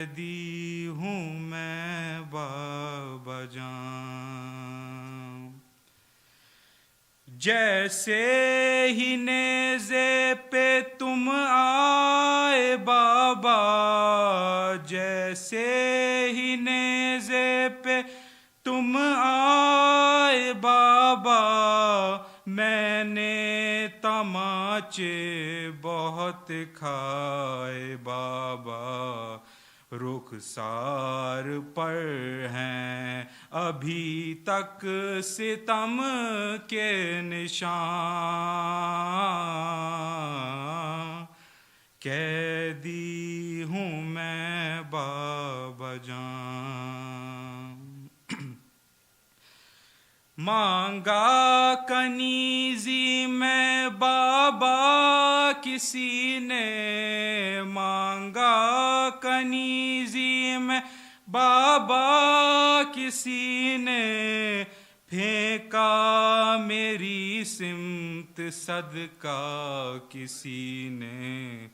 دی ہوں میں بابا جان، جیسے ہی نیزے پہ تم آئے بابا، جیسے ہی نیزے پہ تم آئے بابا، میں نے تماچے بہت کھائے بابا، رخسار پر ہیں ابھی تک ستم کے نشان، قیدی ہوں میں بابا جان، مانگا کنیزی میں بابا کسی نے، مانگا کنیزی میں بابا کسی نے، پھینکا میری سمت صدقہ کسی نے،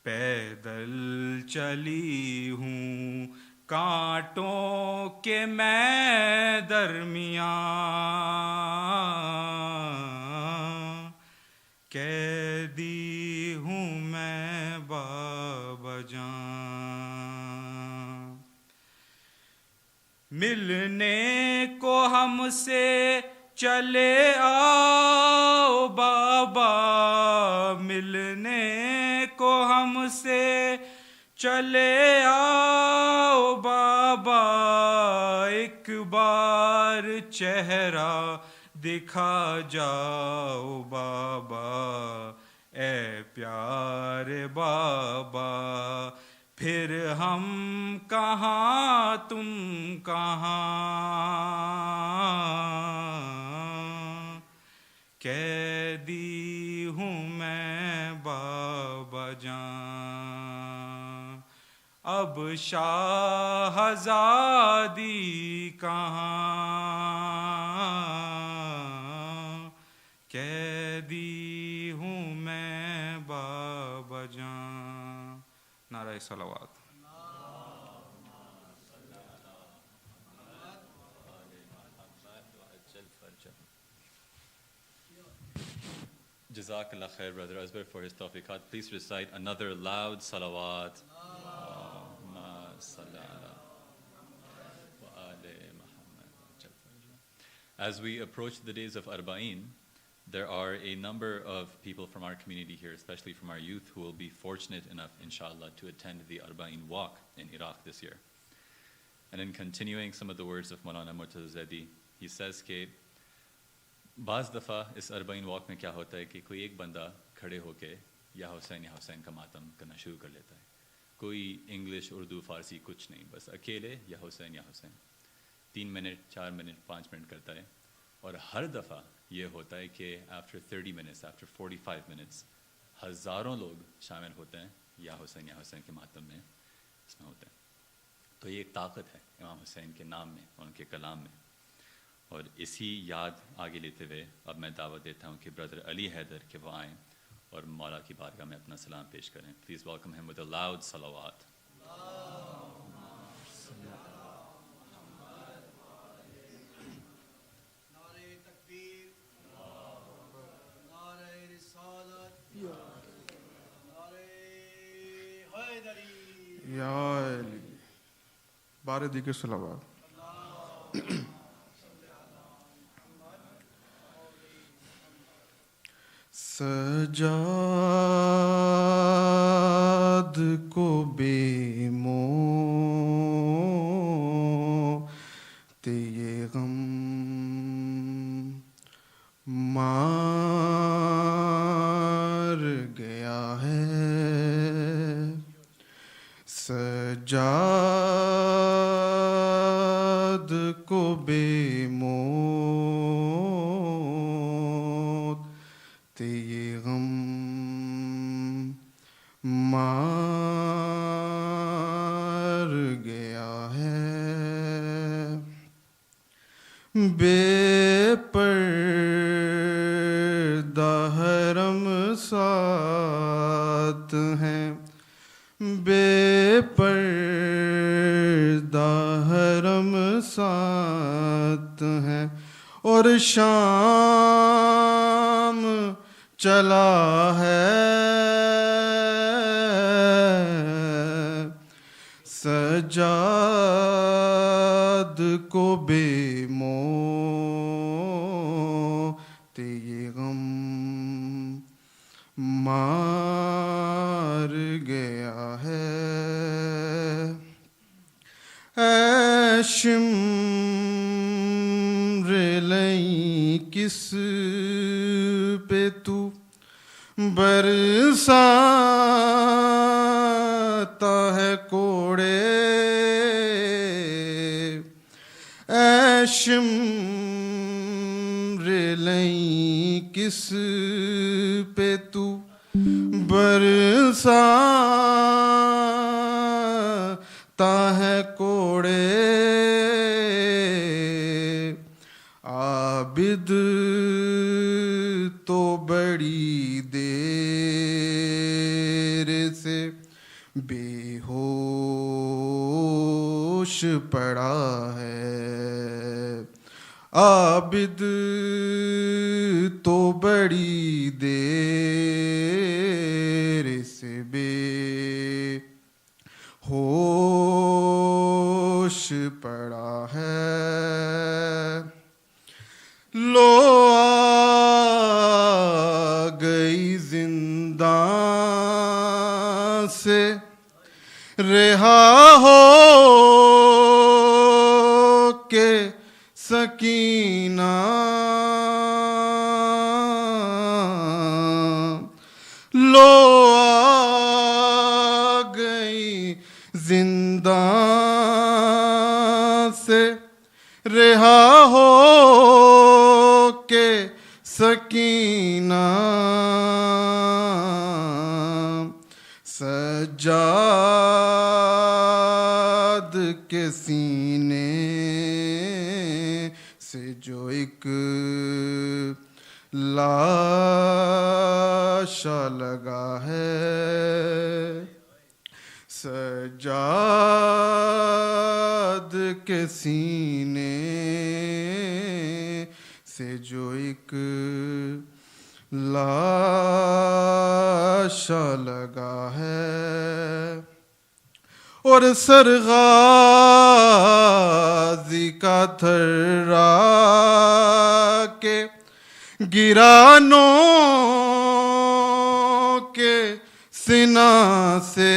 پیدل چلی ہوں کانٹوں کے میں درمیان، قیدی ہوں میں بابا جان، ملنے کو ہم سے چلے آؤ بابا، ملنے کو ہم سے چلے آؤ بابا، ایک بار چہرہ دکھا جاؤ بابا، اے پیارے بابا، پھر ہم کہاں تم کہاں، قیدی ہوں میں بابا جان، اب شاہزادی کہاں، قیدی ہوں میں بابا جان، نعرہ صلوات۔ Jazakallah khair, Brother Azbar, for his tawfiqat. Please recite another loud salawat. Allahumma salli ala wa ali Muhammad. As we approach the days of Arba'in, there are a number of people from our community here, especially from our youth, who will be fortunate enough, inshallah, to attend the Arba'in walk in Iraq this year. And in continuing some of the words of Moulana Murtaza, he says کہ بعض دفعہ اس اربعین walk میں کیا ہوتا ہے کہ کوئی ایک بندہ کھڑے ہو کے یا حسین حسین کا ماتم کرنا شروع کر لیتا ہے، کوئی انگلش اردو فارسی کچھ نہیں، بس اکیلے یا حسین 3 منٹ 4 منٹ 5 منٹ کرتا ہے، اور ہر دفعہ یہ ہوتا ہے کہ after 30 minutes after 45 minutes ہزاروں لوگ شامل ہوتے ہیں یا حسین کے ماتم میں اس میں ہوتے ہیں۔ تو یہ ایک طاقت ہے امام حسین کے نام میں، ان کے کلام میں، اور اسی یاد آگے لیتے ہوئے اب میں دعوت دیتا ہوں کہ برادر علی حیدر کہ وہ آئیں اور مولا کی بارگاہ میں اپنا سلام پیش کریں۔ پلیز ویلکم ہم ود اے لاؤڈ صلوات۔ یا علی بارے دیگر صلوات۔ سجاد کو بے موت یہ غم مار گیا ہے، سجاد کو بے موت یہ غم مار گیا ہے، بے پردہ حرم سات ہیں، بے پردہ اور شام چلا ہے سجاد کو بے موت یہ غم مار گیا ہے اے شمر لئی کس پہ تو برساتا ہے کوڑے اے شمر لئی کس پہ تو برساتا ہے کوڑے عابد تو بڑی دیر سے بے ہوش پڑا ہے عابد تو بڑی دیر سے بے ہوش پڑا ہے لو آ گئی زندان سے رہا ہو کے سکینہ لو آ گئی زندان سے رہا ہو کے سکینہ سجاد کے سینے سے جو ایک لاشا لگا ہے سجاد کے سینے سے جو ایک لاشا لگا ہے اور سرغازی کا تھرا کے گرانوں کے سینہ سے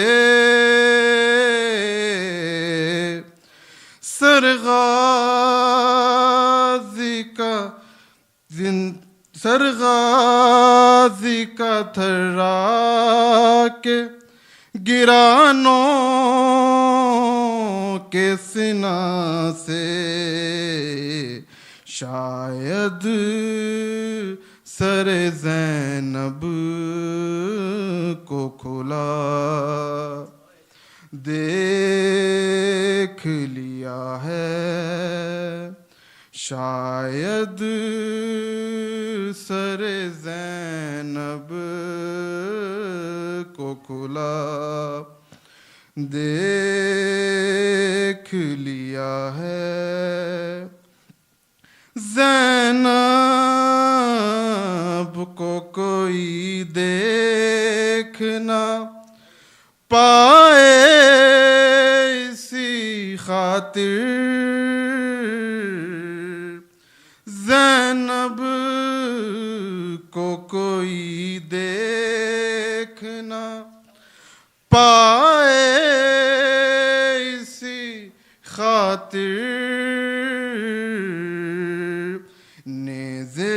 سرغازی کا تھرا کے گرانوں کے سینہ سے شاید سر زینب کو کھلا دیکھ لیا ہے شاید سر زینب کو کھلا دیکھ لیا ہے زینب کو کوئی دیکھنا پائے اسی خاطر زینب کو کوئی دیکھنا پائے اسی خاطر نیزے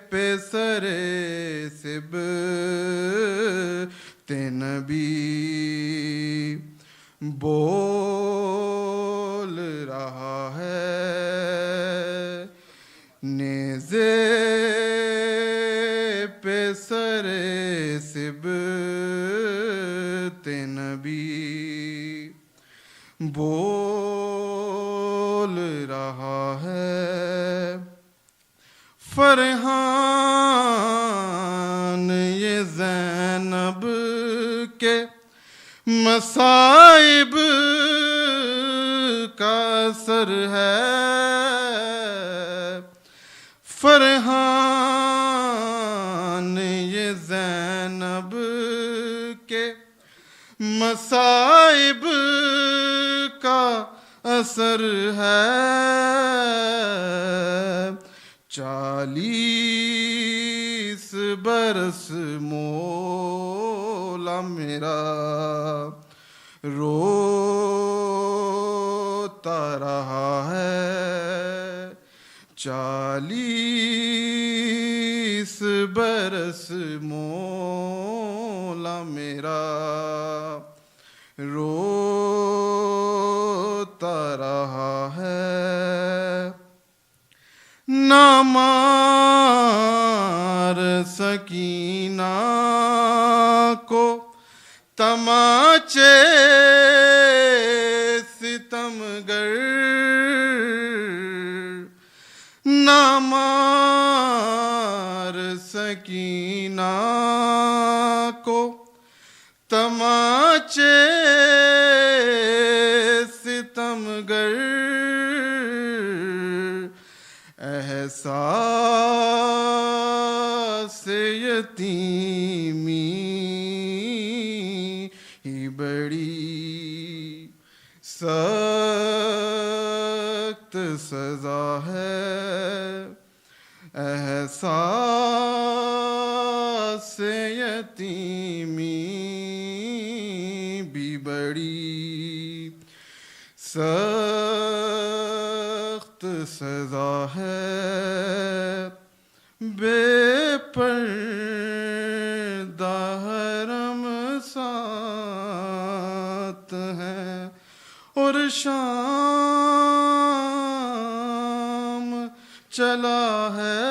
پہ سرے سبط نبی بول رہا ہے نیزے پہ سرے سبط نبی بول رہا ہے فرحان یہ زینب کے مصائب کا اثر ہے فرحان یہ زینب کے مصائب کا اثر ہے 40 برس مولا میرا روتا رہا ہے 40 برس مولا میرا روتا رہا ہے نہ مار سکینہ کو تماچے ستمگر نہ مار سکینہ کو تماچے ستمگر احساس یتیمی ہی بڑی سخت سزا ہے احساس یتیمی بھی بڑی سخت سزا ہے بے پردہ حرم ساتھ ہیں اور شام چلا ہے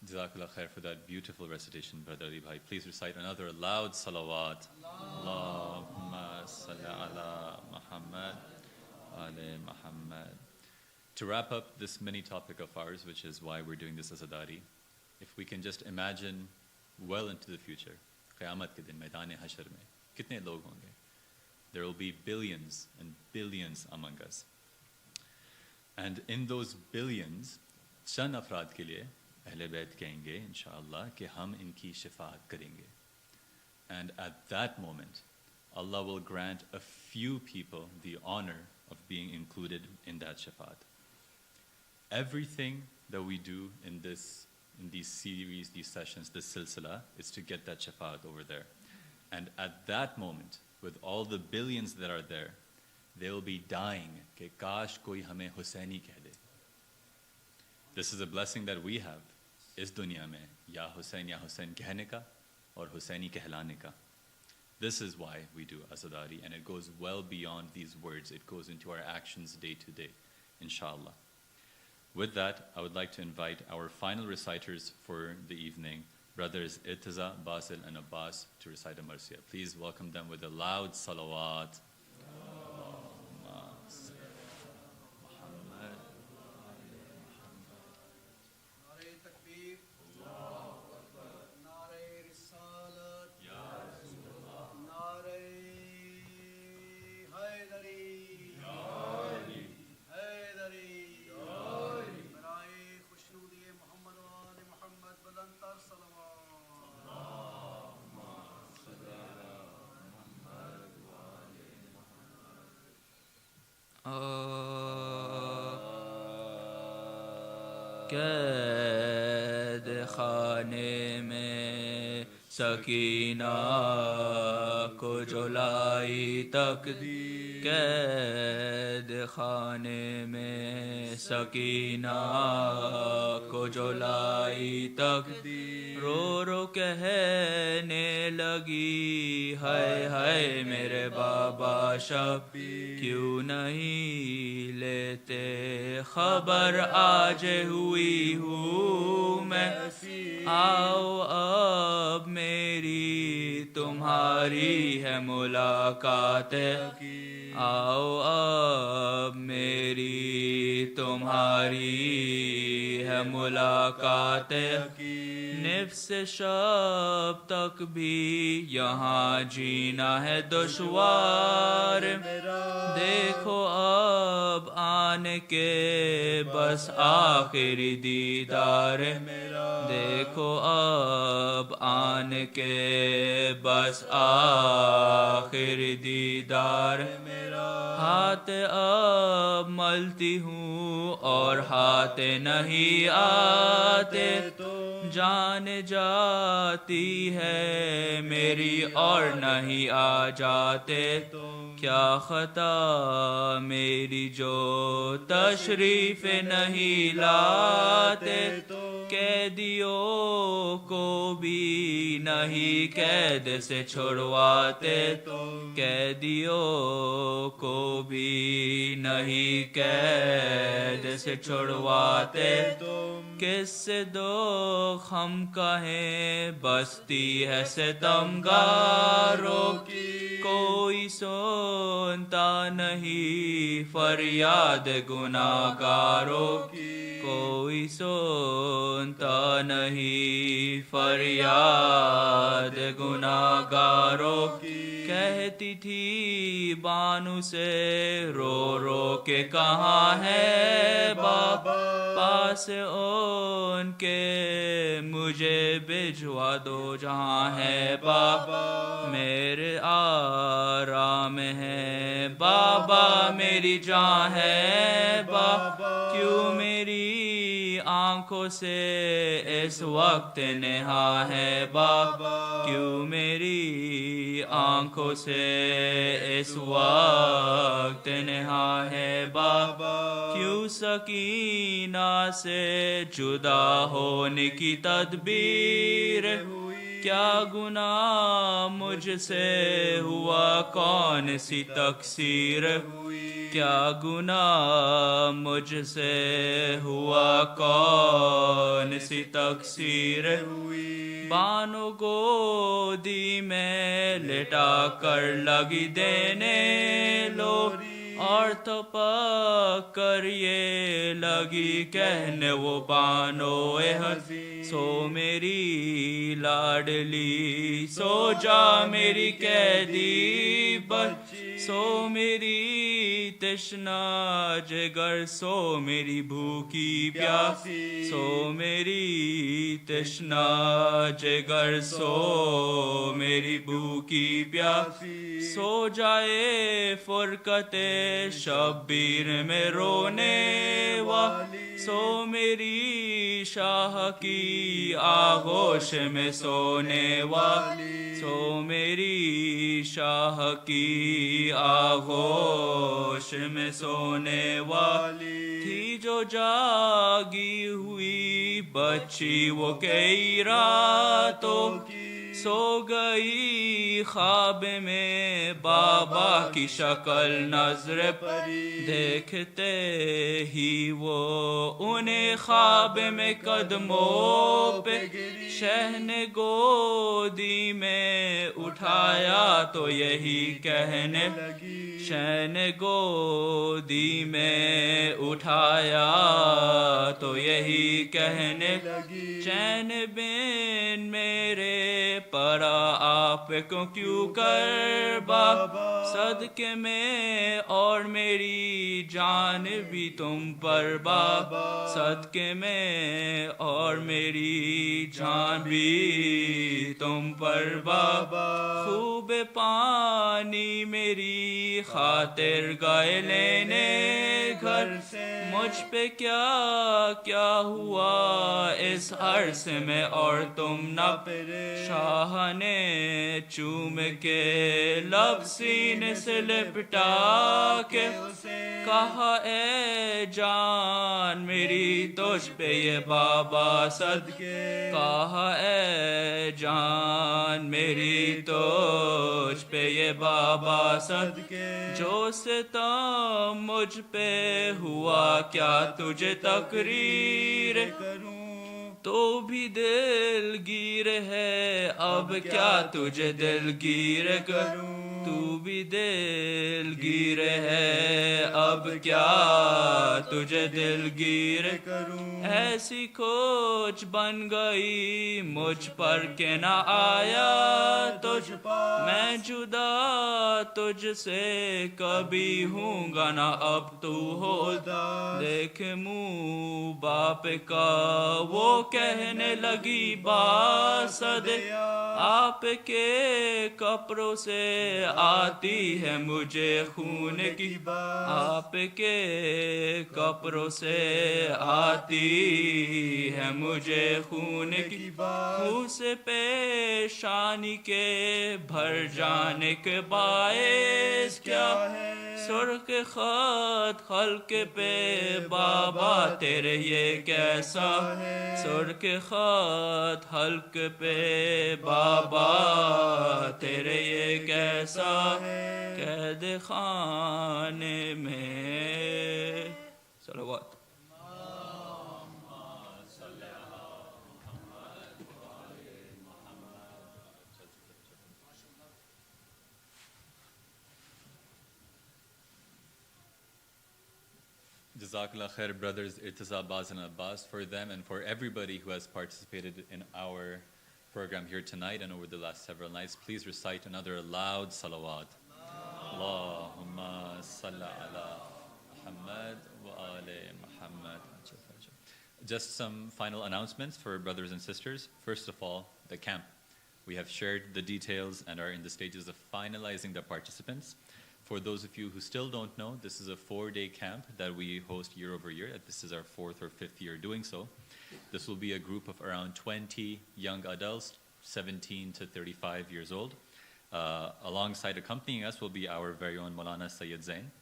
Jazakallah khair for that beautiful recitation, Brother Ali Bhai. Please recite another loud salawat. Allahumma salli ala Muhammad wa ala Muhammad. To wrap up this mini topic of ours, which is why we're doing this as a Dari, if we can just imagine well into the future, Qiyamat ke din, Maidan Hashr mein, kitne log honge? There will be billions and billions among us. And in those billions, chand afraad ke liye, Ahle Bayt کہیں گے انشاءاللہ کہ ہم ان کی شفاعت کریں گے. And at that moment, Allah will grant a few people the honor of being included in that shafa'at. Everything that we do in these series, these sessions, this silsila, is to get that shafa'at over there. And at that moment, with all the billions that are there, they will be dying کہ کاش کوئی ہمیں حسینی کہہ دے. This is a blessing that we have اس دنیا میں یا حسین کہنے کا اور حسینی کہلانے کا. This is why we do Azadari, and it goes well beyond these words. It goes into our actions day to day, inshallah. With that, I would like to invite our final reciters for the evening, brothers Irtaza, Basil, and Abbas, to recite a Marsiya. Please welcome them with a loud salawat. قید خانے میں سکینہ کو جلائی تقدیر. قید خانے میں سکینہ کو جلائی تقدیر. رو رو کہنے لگی ہائے ہائے میرے بابا شبیر. کیوں نہیں لیتے خبر آج ہوئی ہوں میں. آؤ اب میری تمہاری ہے ملاقات. آؤ اب میری تمہاری ہے ملاقات نفس شب تک بھی یہاں جینا ہے دشوار دیکھو اب آن کے بس آخری دیدار دیکھو اب آن کے بس آخری دیدار ہاتھ اب ملتی ہوں اور ہاتھ نہیں آتے جان جاتی ہے میری اور نہیں آ جاتے کیا خطا میری جو تشریف نہیں لاتے قیدیوں کو بھی نہیں قید سے چھڑواتے قیدیوں کو بھی نہیں قید سے چھڑواتے کس سے دو ہم کہیں بستی ہے ستمگاروں کی کوئی سنتا نہیں فریاد گناہگاروں کی کوئی سنتا نہیں فریاد گناہگاروں کی کہتی تھی بانو سے رو رو کے کہاں ہے بابا پاس ان کے مجھے بھجوا دو جہاں ہے بابا میرے آرام ہے بابا میری جان ہے بابا کیوں میری آنکھوں سے اس وقت نہا ہے بابا کیوں میری آنکھوں سے اس وقت نہا ہے بابا کیوں سکینہ سے جدا ہونے کی تدبیر کیا گناہ مجھ سے ہوا کون سی تقصیر کیا گناہ مجھ سے ہوا کون سی تقصیر بانو گودی میں لٹا کر لگی دینے لو اور تو پک کر یہ لگی کہنے وہ بانو سو میری لاڈلی سو جا میری قیدی بچی سو میری تشنا جگر سو میری بھوکی پیاسی سو میری تشنا جگر سو میری بھوکی پیاسی سو جائے فرقت شبیر میں رونے والی سو میری شاہ کی آغوش میں سونے والی سو میری شاہ کی آغوش میں سونے والی تھی جو جاگی ہوئی بچی وہ کئی راتوں کی سو گئی خواب میں بابا کی شکل نظر پڑی دیکھتے ہی وہ انہیں خواب میں قدموں پہ شہن گودی میں اٹھایا تو یہی کہنے لگی شہن گودی میں اٹھایا تو یہی کہنے لگی چین بین میرے پرا آپ کو کیوں کر بابا صدقے میں اور میری جان بھی تم پر بابا صدقے میں اور میری جان بھی تم پر بابا خوب پانی میری خاطر گئے لینے گھر سے مجھ پہ کیا کیا ہوا اس عرصے میں اور تم نہ شاہ نے چوم کے لب سینے سے لپٹا کے کہا اے جان میری تجھ پہ یہ بابا صدقے کہا اے جان میری تجھ پہ یہ بابا صدقے جو ستم مجھ پہ ہوا کیا تجھے تقریر کروں تو بھی دل گیر ہے اب کیا تجھے دل گیر کروں तू भी दिलगीर है, अब क्या तुझे दिलगीर करूं। ऐसी खोज बन गई मुझ पर के ना आया तुझ पास, मैं जुदा तुझसे कभी हूँगा ना अब तू होता। देख मुँह बाप का वो कहने लगी बासद, आपके कपड़ों से आती है मुझे खून की बात, आपके कपड़ों से आती है मुझे खून की बात। खून से पेशानी के भर जाने के बायस क्या है, सुर्ख खत खल्क पे बाबा तेरे ये कैसा है, सुर्ख खत हल्क पे बाबा तेरे ये कैसा है, कैद खाने में सलवात। Jazakallah khair, brothers Irtiza, Baz and Abbas, for them and for everybody who has participated in our program here tonight and over the last several nights. Please recite another loud salawat. Allahumma salli ala Muhammad wa ali Muhammad. Just some final announcements for brothers and sisters. First of all, the camp. We have shared the details and are in the stages of finalizing the participants. For those of you who still don't know, this is a 4-day camp that we host year over year. This is our 4th or 5th year doing so. This will be a group of around 20 young adults, 17 to 35 years old. Alongside accompanying us will be our very own Moulana Syed Zain.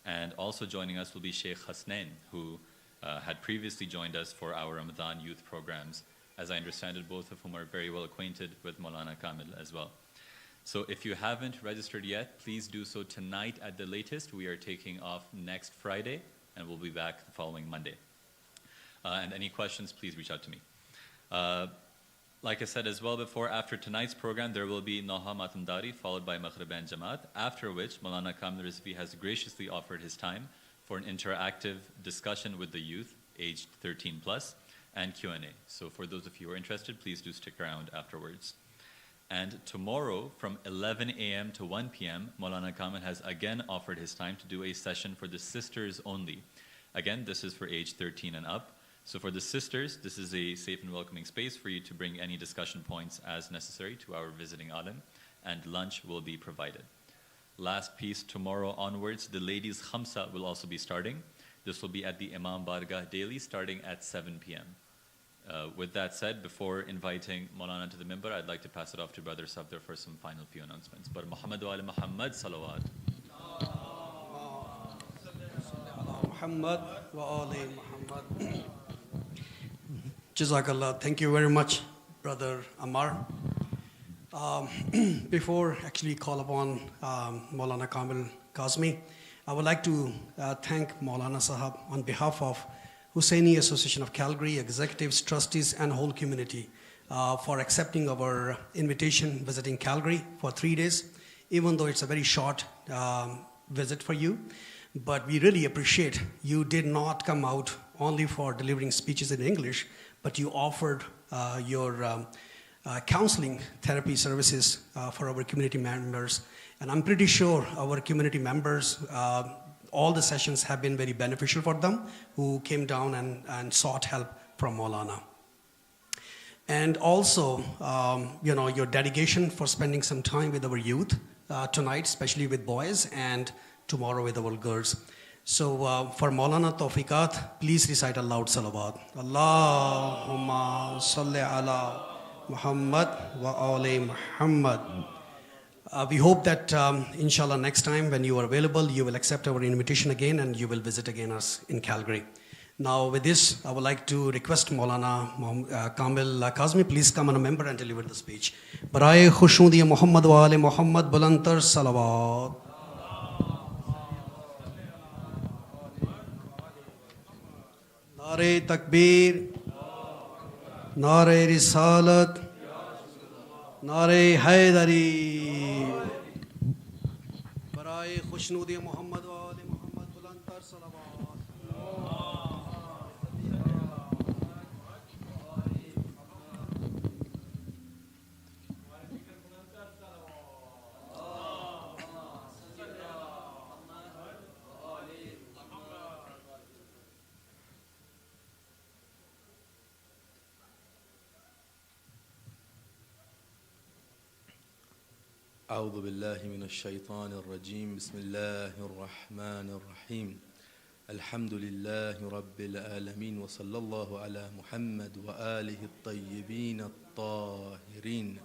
And also joining us will be Sheikh Hussaini, who had previously joined us for our Ramadan youth programs. As I understand it, both of whom are very well acquainted with Moulana Kamil as well. So if you haven't registered yet, please do so tonight at the latest. We are taking off next Friday, and we'll be back the following Monday. And any questions, please reach out to me. Like I said as well before, after tonight's program, there will be Noha Matandari, followed by Maghrib and Jamaat, after which Moulana Kamil Rizvi has graciously offered his time for an interactive discussion with the youth, aged 13 plus, and Q&A. So for those of you who are interested, please do stick around afterwards. And tomorrow, from 11 a.m. to 1 p.m., Moulana Kamil has again offered his time to do a session for the sisters only. Again, this is for age 13 and up. So for the sisters, this is a safe and welcoming space for you to bring any discussion points as necessary to our visiting alim, and lunch will be provided. Last piece, tomorrow onwards, the ladies' khamsa will also be starting. This will be at the Imambargah daily, starting at 7 p.m. With that said, before inviting Moulana to the mimbar, I'd like to pass it off to Brother Sabdar for some final few announcements. But Muhammad wa ala Muhammad, salawat. Muhammad wa ali Muhammad. Jazakallah. Thank you very much, Brother Ammar. Before actually call upon Moulana Kamil Kazmi, I would like to thank Moulana Sahab on behalf of Hussaini Association of Calgary, executives, trustees, and whole community for accepting our invitation visiting Calgary for 3 days, even though it's a very short visit for you. But we really appreciate you did not come out only for delivering speeches in English, but you offered your counseling therapy services for our community members. And I'm pretty sure our community members, all the sessions have been very beneficial for them who came down and sought help from Moulana. And also, your dedication for spending some time with our youth tonight, especially with boys, and tomorrow with our girls. So for Moulana Tawfiqat, please recite a loud salawat. Allahumma salli ala Muhammad wa ali Muhammad. We hope that, inshallah, next time when you are available, you will accept our invitation again and you will visit again us in Calgary. Now, with this, I would like to request Moulana Kamil Kazmi, please come on a member and deliver the speech. Baraye Khushudi Muhammad wa ali Muhammad Bulantar Salawat. Nare Takbir, Nare Risalat, Nare Haydari. खुशनूदी Mohammad व आले मोहम्मद बुलंद तर सलावत أعوذ بالله من الشيطان الرجيم بسم الله الرحمن الرحيم الحمد لله رب العالمين وصلى الله على محمد وآله الطيبين الطاهرين.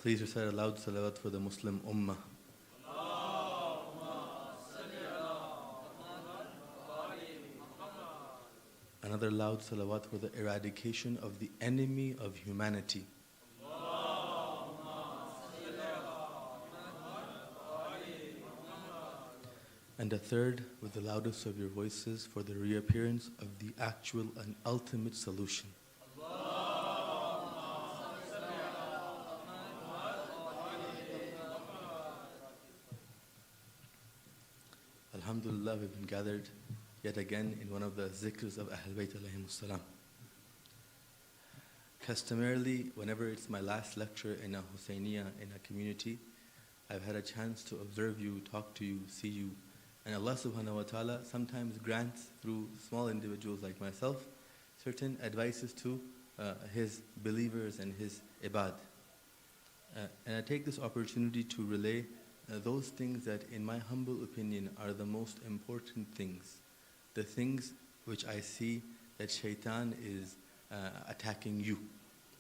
Please recite a loud salawat for the Muslim Ummah. Another loud salawat for the eradication of the enemy of humanity. And a third with the loudest of your voices for the reappearance of the actual and ultimate solution. Alhamdulillah, we've been gathered yet again in one of the zikrs of Ahl Bayt alayhimus salam. Customarily, whenever it's my last lecture in a Hussainia, in a community, I've had a chance to observe you, talk to you, see you. And Allah subhanahu wa ta'ala sometimes grants through small individuals like myself certain advices to His believers and His ibad. And I take this opportunity to relay those things that in my humble opinion are the most important things. The things which I see that shaitan is attacking you.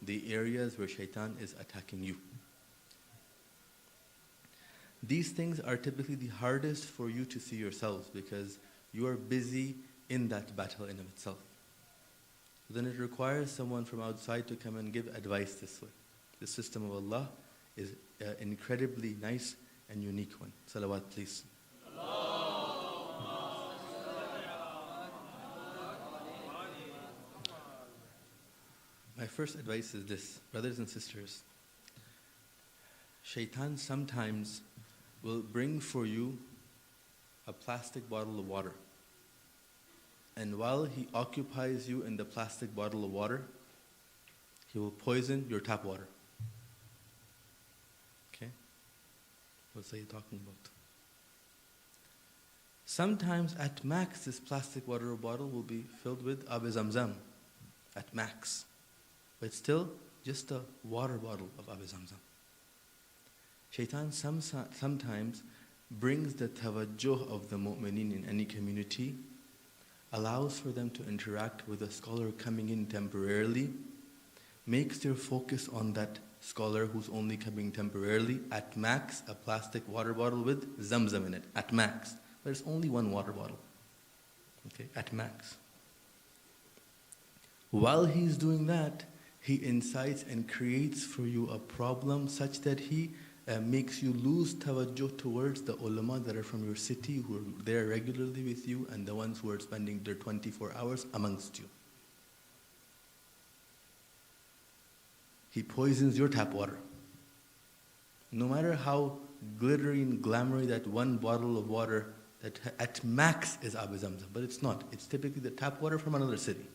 The areas where shaitan is attacking you. These things are typically the hardest for you to see yourselves because you are busy in that battle in of itself. Then it requires someone from outside to come and give advice this way. The system of Allah is an incredibly nice and unique one. Salawat, please. My first advice is this, brothers and sisters. Shaitan sometimes will bring for you a plastic bottle of water. And while he occupies you in the plastic bottle of water, he will poison your tap water. Okay? What's he talking about? Sometimes at max, this plastic water bottle will be filled with Ab Zamzam. At max. But still, just a water bottle of Ab Zamzam. Shaitan sometimes brings the tawajjuh of the mu'mineen in any community, allows for them to interact with a scholar coming in temporarily, makes their focus on that scholar who's only coming temporarily, at max, a plastic water bottle with Zamzam in it, at max. But it's only one water bottle, okay, at max. While he's doing that, he incites and creates for you a problem such that he makes you lose tawajjuh towards the ulama that are from your city, who are there regularly with you, and the ones who are spending their 24 hours amongst you. He poisons your tap water. No matter how glittery and glamoury that one bottle of water that at max is Ab Zamzam, but it's not. It's typically the tap water from another city.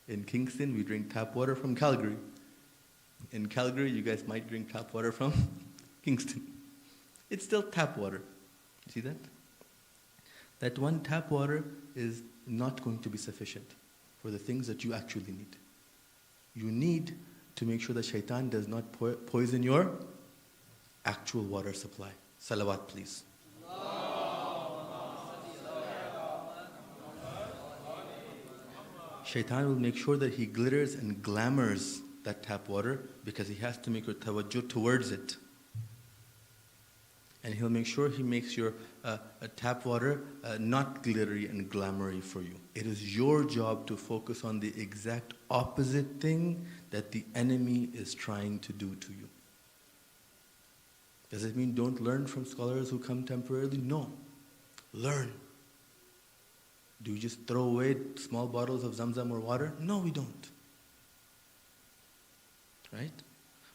In Kingston, we drink tap water from Calgary. In Calgary, you guys might drink tap water from Kingston. It's still tap water. See that? That one tap water is not going to be sufficient for the things that you actually need. You need to make sure that shaitan does not poison your actual water supply. Salawat, please. Shaitan will make sure that he glitters and glamours that tap water because he has to make your tawajjuh towards it. And he'll make sure he makes your tap water not glittery and glamoury for you. It is your job to focus on the exact opposite thing that the enemy is trying to do to you. Does it mean don't learn from scholars who come temporarily? No. Learn. Do we just throw away small bottles of Zamzam or water? No, we don't. right?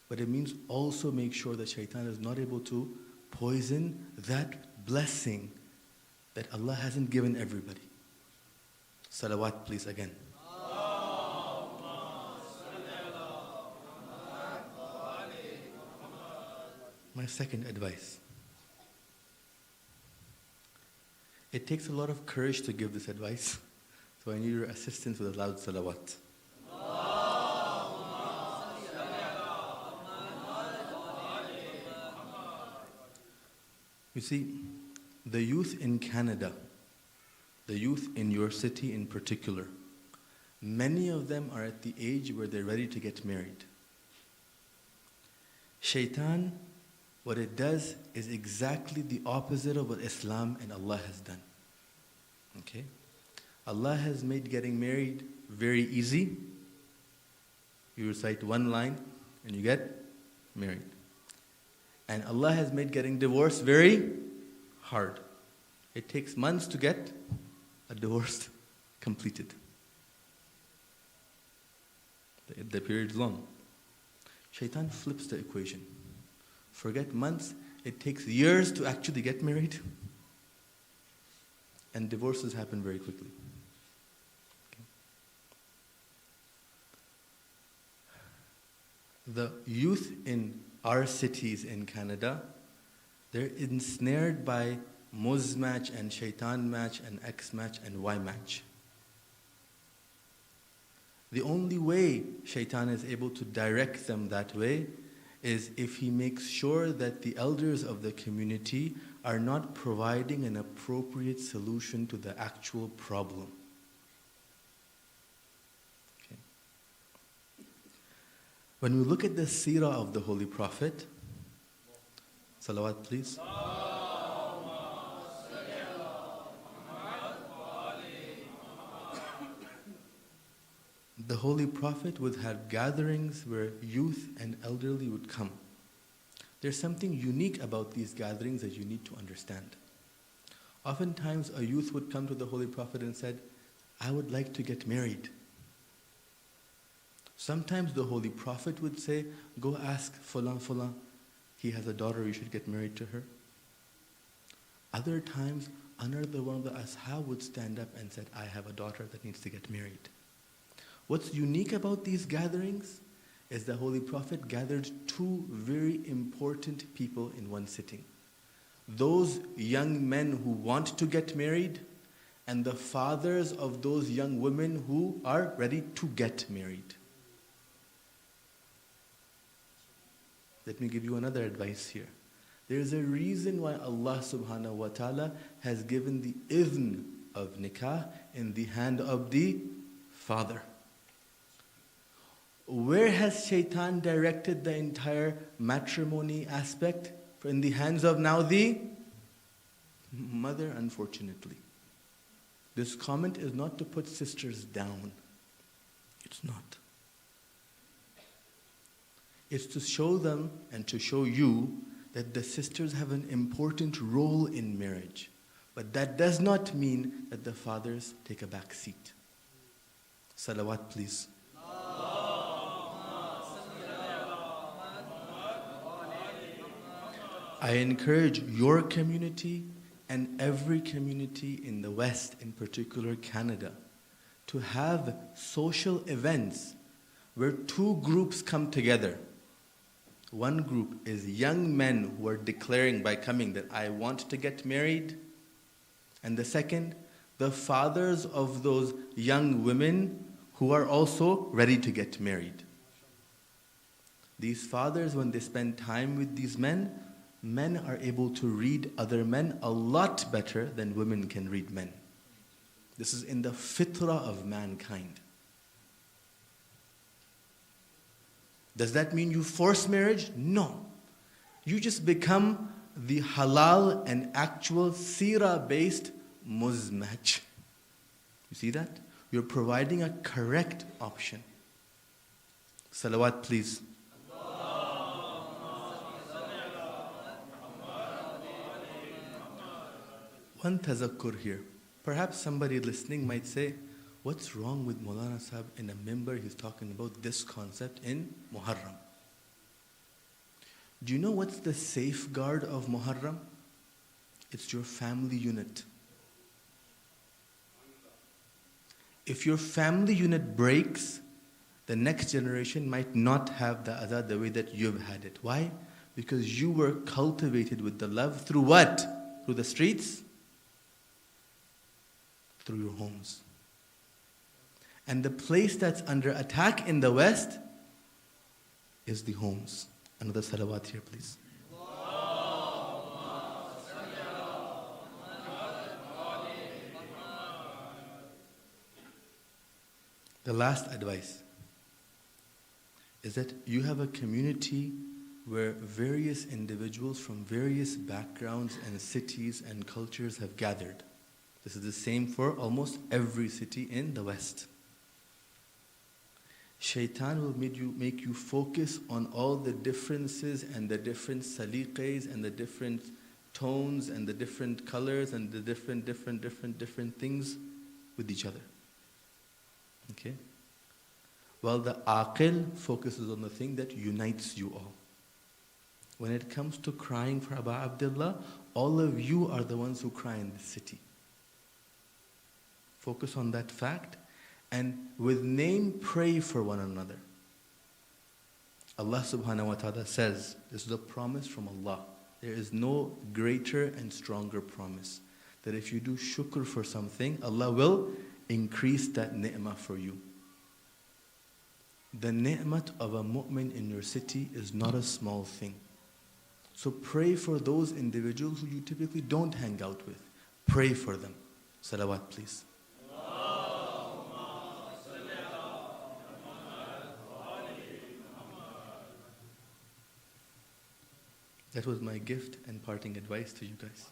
But it means also make sure that shaitan is not able to poison that blessing that Allah hasn't given everybody. Salawat, please, again. My second advice. It takes a lot of courage to give this advice, so I need your assistance with a loud salawat. You see, the youth in Canada, the youth in your city in particular, many of them are at the age where they're ready to get married. Shaitan, what it does is exactly the opposite of what Islam and Allah has done. Okay? Allah has made getting married very easy. You recite one line and you get married. And Allah has made getting divorced very hard. It takes months to get a divorce completed. The period is long. Shaitan flips the equation. Forget months, it takes years to actually get married. And divorces happen very quickly. Okay. The youth in our cities in Canada, they're ensnared by Muz match and Shaitan match and X match and Y match. The only way Shaitan is able to direct them that way is if he makes sure that the elders of the community are not providing an appropriate solution to the actual problem. Okay. When we look at the seerah of the Holy Prophet, salawat please. The Holy Prophet would have gatherings where youth and elderly would come. There's something unique about these gatherings that you need to understand. Oftentimes a youth would come to the Holy Prophet and said, I would like to get married. Sometimes the Holy Prophet would say, go ask Fulan Fulan, he has a daughter, you should get married to her. Other times, another one of the ashab would stand up and said, I have a daughter that needs to get married. What's unique about these gatherings is the Holy Prophet gathered two very important people in one sitting. Those young men who want to get married and the fathers of those young women who are ready to get married. Let me give you another advice here. There's a reason why Allah subhanahu wa ta'ala has given the idhn of nikah in the hand of the father. Where has Shaitan directed the entire matrimony aspect? In the hands of now the mother, unfortunately. This comment is not to put sisters down. It's not. It's to show them and to show you that the sisters have an important role in marriage. But that does not mean that the fathers take a back seat. Salawat, please. I encourage your community and every community in the West, in particular Canada, to have social events where two groups come together. One group is young men who are declaring by coming that I want to get married. And the second, the fathers of those young women who are also ready to get married. These fathers, when they spend time with these men are able to read other men a lot better than women can read men. This is in the fitrah of mankind. Does that mean you force marriage? No. You just become the halal and actual seerah-based muzmatch. You see that? You're providing a correct option. Salawat, please. One tazakkur here. Perhaps somebody listening might say, what's wrong with Moulana Sahib in a member? He's talking about this concept in Muharram. Do you know what's the safeguard of Muharram? It's your family unit. If your family unit breaks, the next generation might not have the azad the way that you've had it. Why? Because you were cultivated with the love through what? Through the streets? Through your homes. And the place that's under attack in the West is the homes. Another salawat here, please. The last advice is that you have a community where various individuals from various backgrounds and cities and cultures have gathered. This is the same for almost every city in the West. Shaitan will make you focus on all the differences and the different saliqas and the different tones and the different colors and the different things with each other. Okay? While the aqil focuses on the thing that unites you all. When it comes to crying for Aba Abdullah, all of you are the ones who cry in this city. Focus on that fact and with name pray for one another. Allah subhanahu wa ta'ala says, this is a promise from Allah. There is no greater and stronger promise. That if you do shukr for something, Allah will increase that ni'mah for you. The ni'mat of a mu'min in your city is not a small thing. So pray for those individuals who you typically don't hang out with. Pray for them. Salawat, please. That was my gift and parting advice to you guys.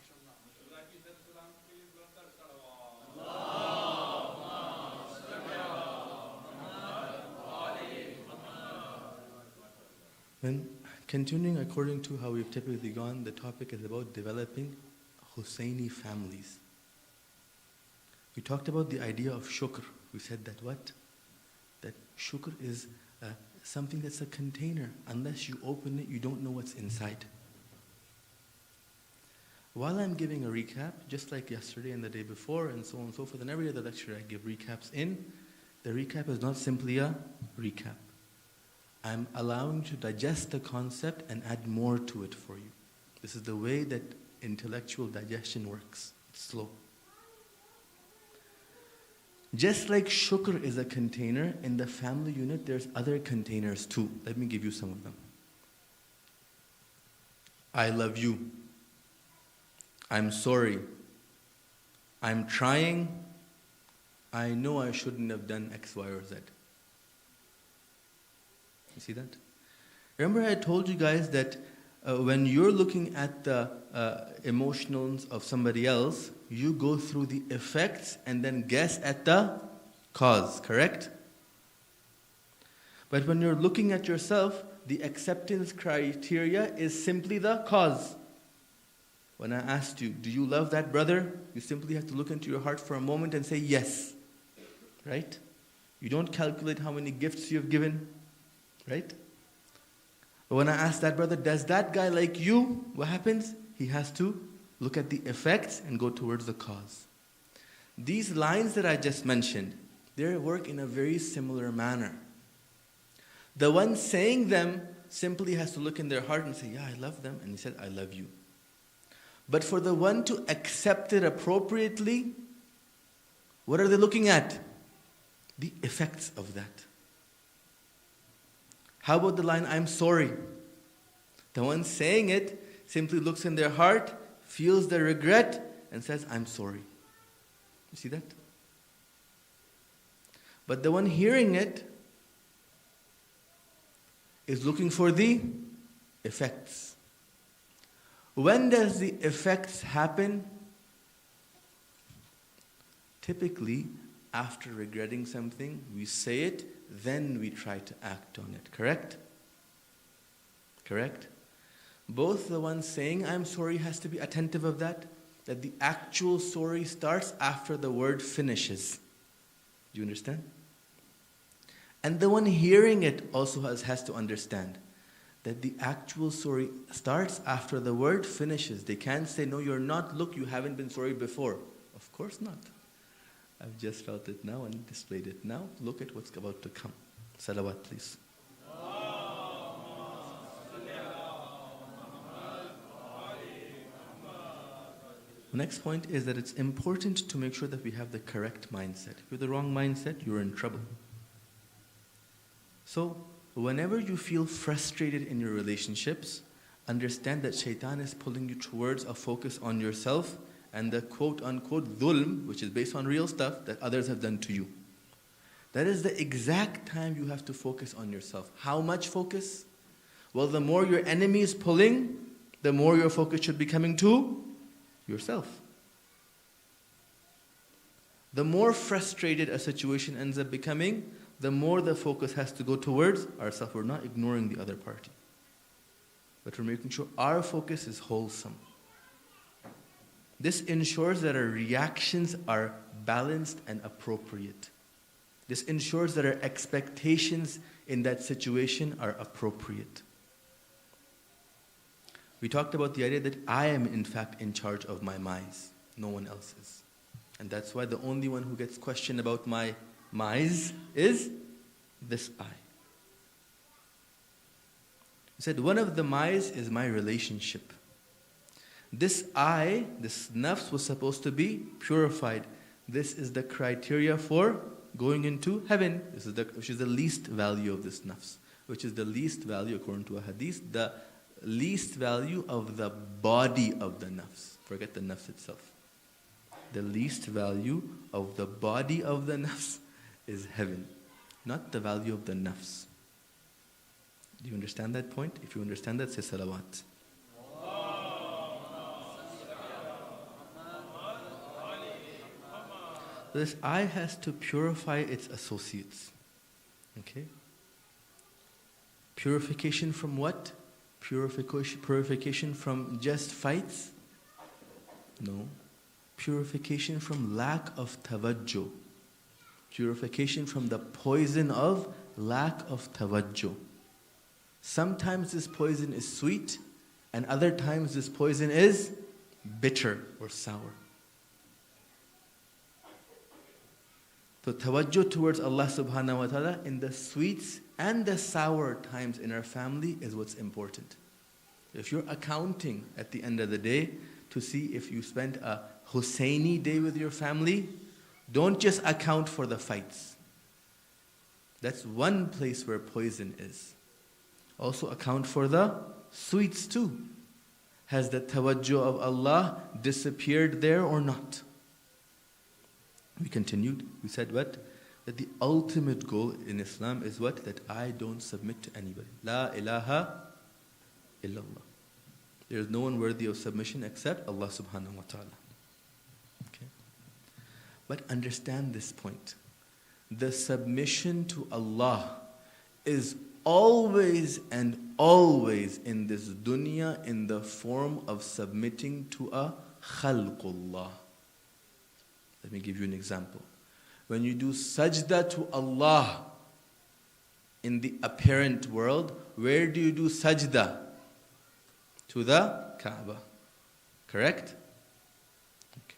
Then, continuing according to how we've typically gone, the topic is about developing Hussaini families. We talked about the idea of shukr. We said that what? That shukr is something that's a container. Unless you open it, you don't know what's inside. While I'm giving a recap, just like yesterday and the day before and so on and so forth, and every other lecture I give recaps in, the recap is not simply a recap. I'm allowing you to digest the concept and add more to it for you. This is the way that intellectual digestion works. It's slow. Just like shukr is a container, in the family unit there's other containers too. Let me give you some of them. I love you. I'm sorry. I'm trying. I know I shouldn't have done X, Y, or Z. You see that? Remember I told you guys that when you're looking at the emotions of somebody else, you go through the effects and then guess at the cause, correct? But when you're looking at yourself, the acceptance criteria is simply the cause. When I asked you, do you love that brother? You simply have to look into your heart for a moment and say yes. Right? You don't calculate how many gifts you've given. Right? But when I ask that brother, does that guy like you? What happens? He has to look at the effects and go towards the cause. These lines that I just mentioned, they work in a very similar manner. The one saying them simply has to look in their heart and say, yeah, I love them. And he said, I love you. But for the one to accept it appropriately, what are they looking at? The effects of that. How about the line, I'm sorry? The one saying it simply looks in their heart, feels the regret, and says, I'm sorry. You see that? But the one hearing it is looking for the effects. When does the effects happen? Typically, after regretting something, we say it, then we try to act on it. Correct? Correct? Both the one saying I'm sorry has to be attentive of that the actual sorry starts after the word finishes. Do you understand? And the one hearing it also has to understand that the actual sorry starts after the word finishes. They can't say, no, you're not. Look, you haven't been sorry before. Of course not. I've just felt it now and displayed it now. Look at what's about to come. Salawat, please. The next point is that it's important to make sure that we have the correct mindset. If you have the wrong mindset, you're in trouble. So, whenever you feel frustrated in your relationships, understand that shaitan is pulling you towards a focus on yourself and the quote-unquote dhulm, which is based on real stuff that others have done to you. That is the exact time you have to focus on yourself. How much focus? Well, the more your enemy is pulling, the more your focus should be coming to yourself. The more frustrated a situation ends up becoming, the more the focus has to go towards ourselves. We're not ignoring the other party, but we're making sure our focus is wholesome. This ensures that our reactions are balanced and appropriate. This ensures that our expectations in that situation are appropriate. We talked about the idea that I am in fact in charge of my mais. No one else is. And that's why the only one who gets questioned about my mais is this I. He said, one of the mais is my relationship. This I, this nafs, was supposed to be purified. This is the criteria for going into heaven. Which is the least value of this nafs. Which is the least value, according to a hadith, the least value of the body of the nafs. Forget the nafs itself. The least value of the body of the nafs is heaven, not the value of the nafs. Do you understand that point? If you understand that, say salawat. This eye has to purify its associates. Okay? Purification from what? Purification from just fights? No. Purification from lack of tawajjuh. Purification from the poison of lack of tawajjuh. Sometimes this poison is sweet, and other times this poison is bitter or sour. So tawajjuh towards Allah subhanahu wa ta'ala in the sweets and the sour times in our family is what's important. If you're accounting at the end of the day to see if you spent a Hussaini day with your family, don't just account for the fights. That's one place where poison is. Also account for the sweets too. Has the tawajjuh of Allah disappeared there or not? We continued. We said what? That the ultimate goal in Islam is what? That I don't submit to anybody. La ilaha illallah. There is no one worthy of submission except Allah subhanahu wa ta'ala. Okay? But understand this point. The submission to Allah is always and always in this dunya in the form of submitting to a khalqullah. Let me give you an example. When you do sajda to Allah in the apparent world, where do you do sajda? To the Kaaba. Correct? Okay.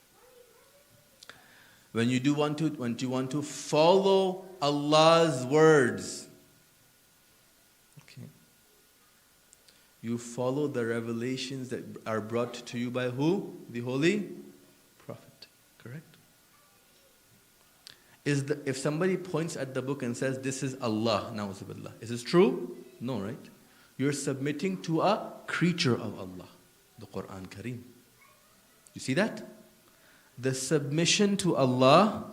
When you want to follow Allah's words, okay, you follow the revelations that are brought to you by who? The Holy Prophet. Correct? If somebody points at the book and says, this is Allah, na'uzubillah, is this true? No, right? You're submitting to a creature of Allah, the Quran Kareem. You see that? The submission to Allah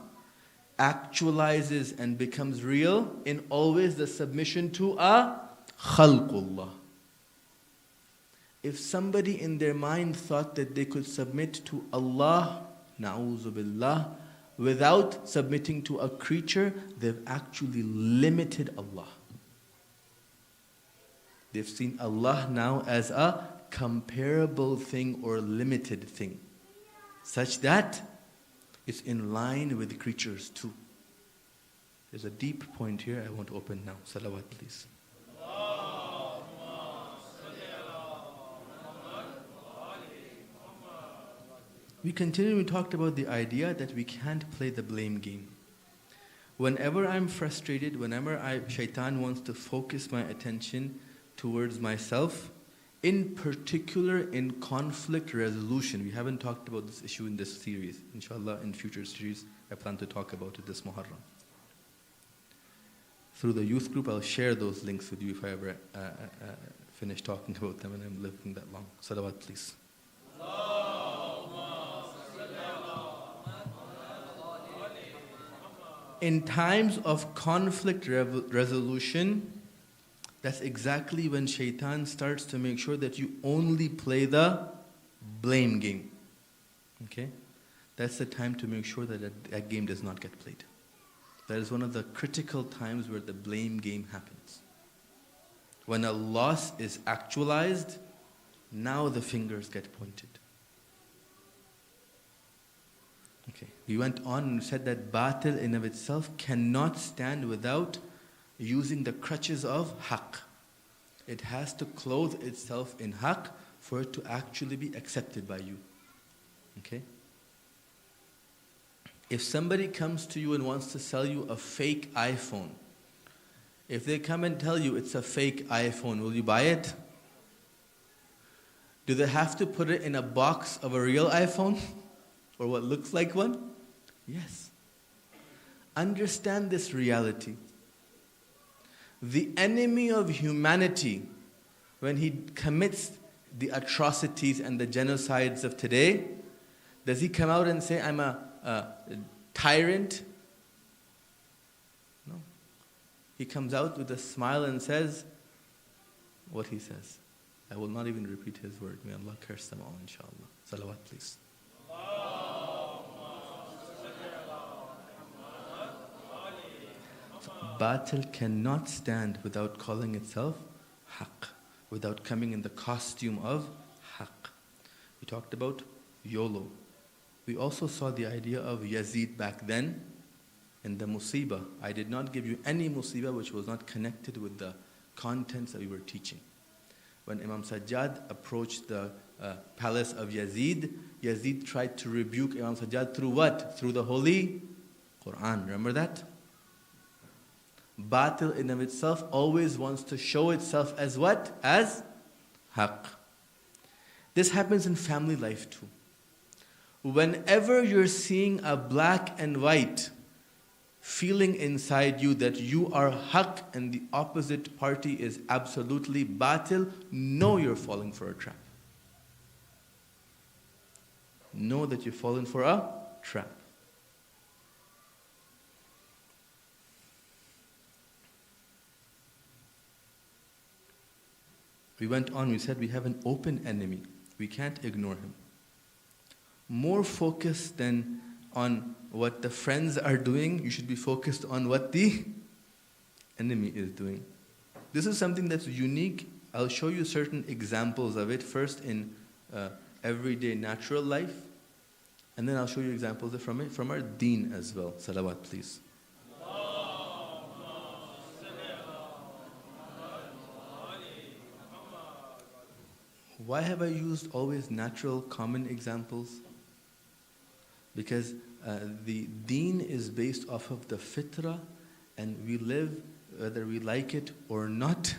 actualizes and becomes real in always the submission to a khalqullah. If somebody in their mind thought that they could submit to Allah, na'uzubillah, without submitting to a creature, they've actually limited Allah. They've seen Allah now as a comparable thing or limited thing, such that it's in line with creatures too. There's a deep point here I want to open now. Salawat, please. we continually talked about the idea that we can't play the blame game. Whenever I'm frustrated, whenever shaitan wants to focus my attention towards myself, in particular in conflict resolution. We haven't talked about this issue in this series. Inshallah, in future series, I plan to talk about it this Muharram. Through the youth group, I'll share those links with you if I ever finish talking about them and I'm living that long. Salawat, please. In times of conflict resolution, that's exactly when shaitan starts to make sure that you only play the blame game. Okay? That's the time to make sure that that game does not get played. That is one of the critical times where the blame game happens. When a loss is actualized, now the fingers get pointed. Okay, we went on and said that batil in of itself cannot stand without using the crutches of haqq. It has to clothe itself in haqq for it to actually be accepted by you. Okay? If somebody comes to you and wants to sell you a fake iPhone, if they come and tell you it's a fake iPhone, will you buy it? Do they have to put it in a box of a real iPhone? Or what looks like one? Yes. Understand this reality. The enemy of humanity, when he commits the atrocities and the genocides of today, does he come out and say, I'm a tyrant? No. He comes out with a smile and says what he says. I will not even repeat his word. May Allah curse them all, inshallah. Salawat, please. Batil cannot stand without calling itself haqq, without coming in the costume of haqq. We talked about YOLO. We also saw the idea of Yazid back then in the musibah. I did not give you any musibah which was not connected with the contents that we were teaching. When Imam Sajjad approached the palace of Yazid, Yazid tried to rebuke Imam Sajjad through what? Through the Holy Quran. Remember that? Batil in of itself always wants to show itself as what? As haqq. This happens in family life too. Whenever you're seeing a black and white feeling inside you that you are haqq and the opposite party is absolutely batil, know you're falling for a trap. Know that you've fallen for a trap. We went on, we said we have an open enemy. We can't ignore him. More focused than on what the friends are doing, you should be focused on what the enemy is doing. This is something that's unique. I'll show you certain examples of it, first in everyday natural life, and then I'll show you examples from it, from our deen as well. Salawat, please. Why have I used always natural, common examples? Because the deen is based off of the fitrah, and we live, whether we like it or not,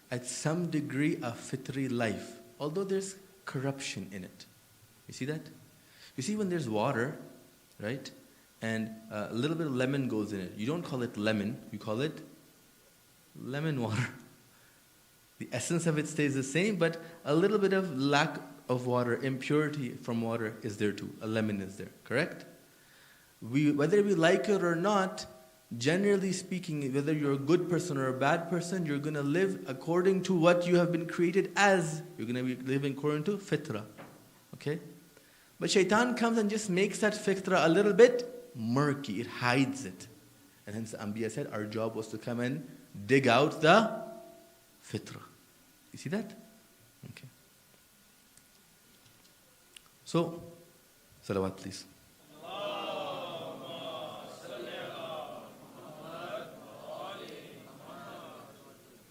at some degree a fitri life, although there's corruption in it. You see that? You see when there's water, right, and a little bit of lemon goes in it, you don't call it lemon, you call it lemon water. The essence of it stays the same, but a little bit of lack of water, impurity from water is there too. A lemon is there, correct? Whether we like it or not, generally speaking, whether you're a good person or a bad person, you're going to live according to what you have been created as. You're going to be living according to fitrah. Okay? But shaitan comes and just makes that fitrah a little bit murky. It hides it. And hence the Anbiya said, our job was to come and dig out the fitrah. You see that? Okay. So, salawat please.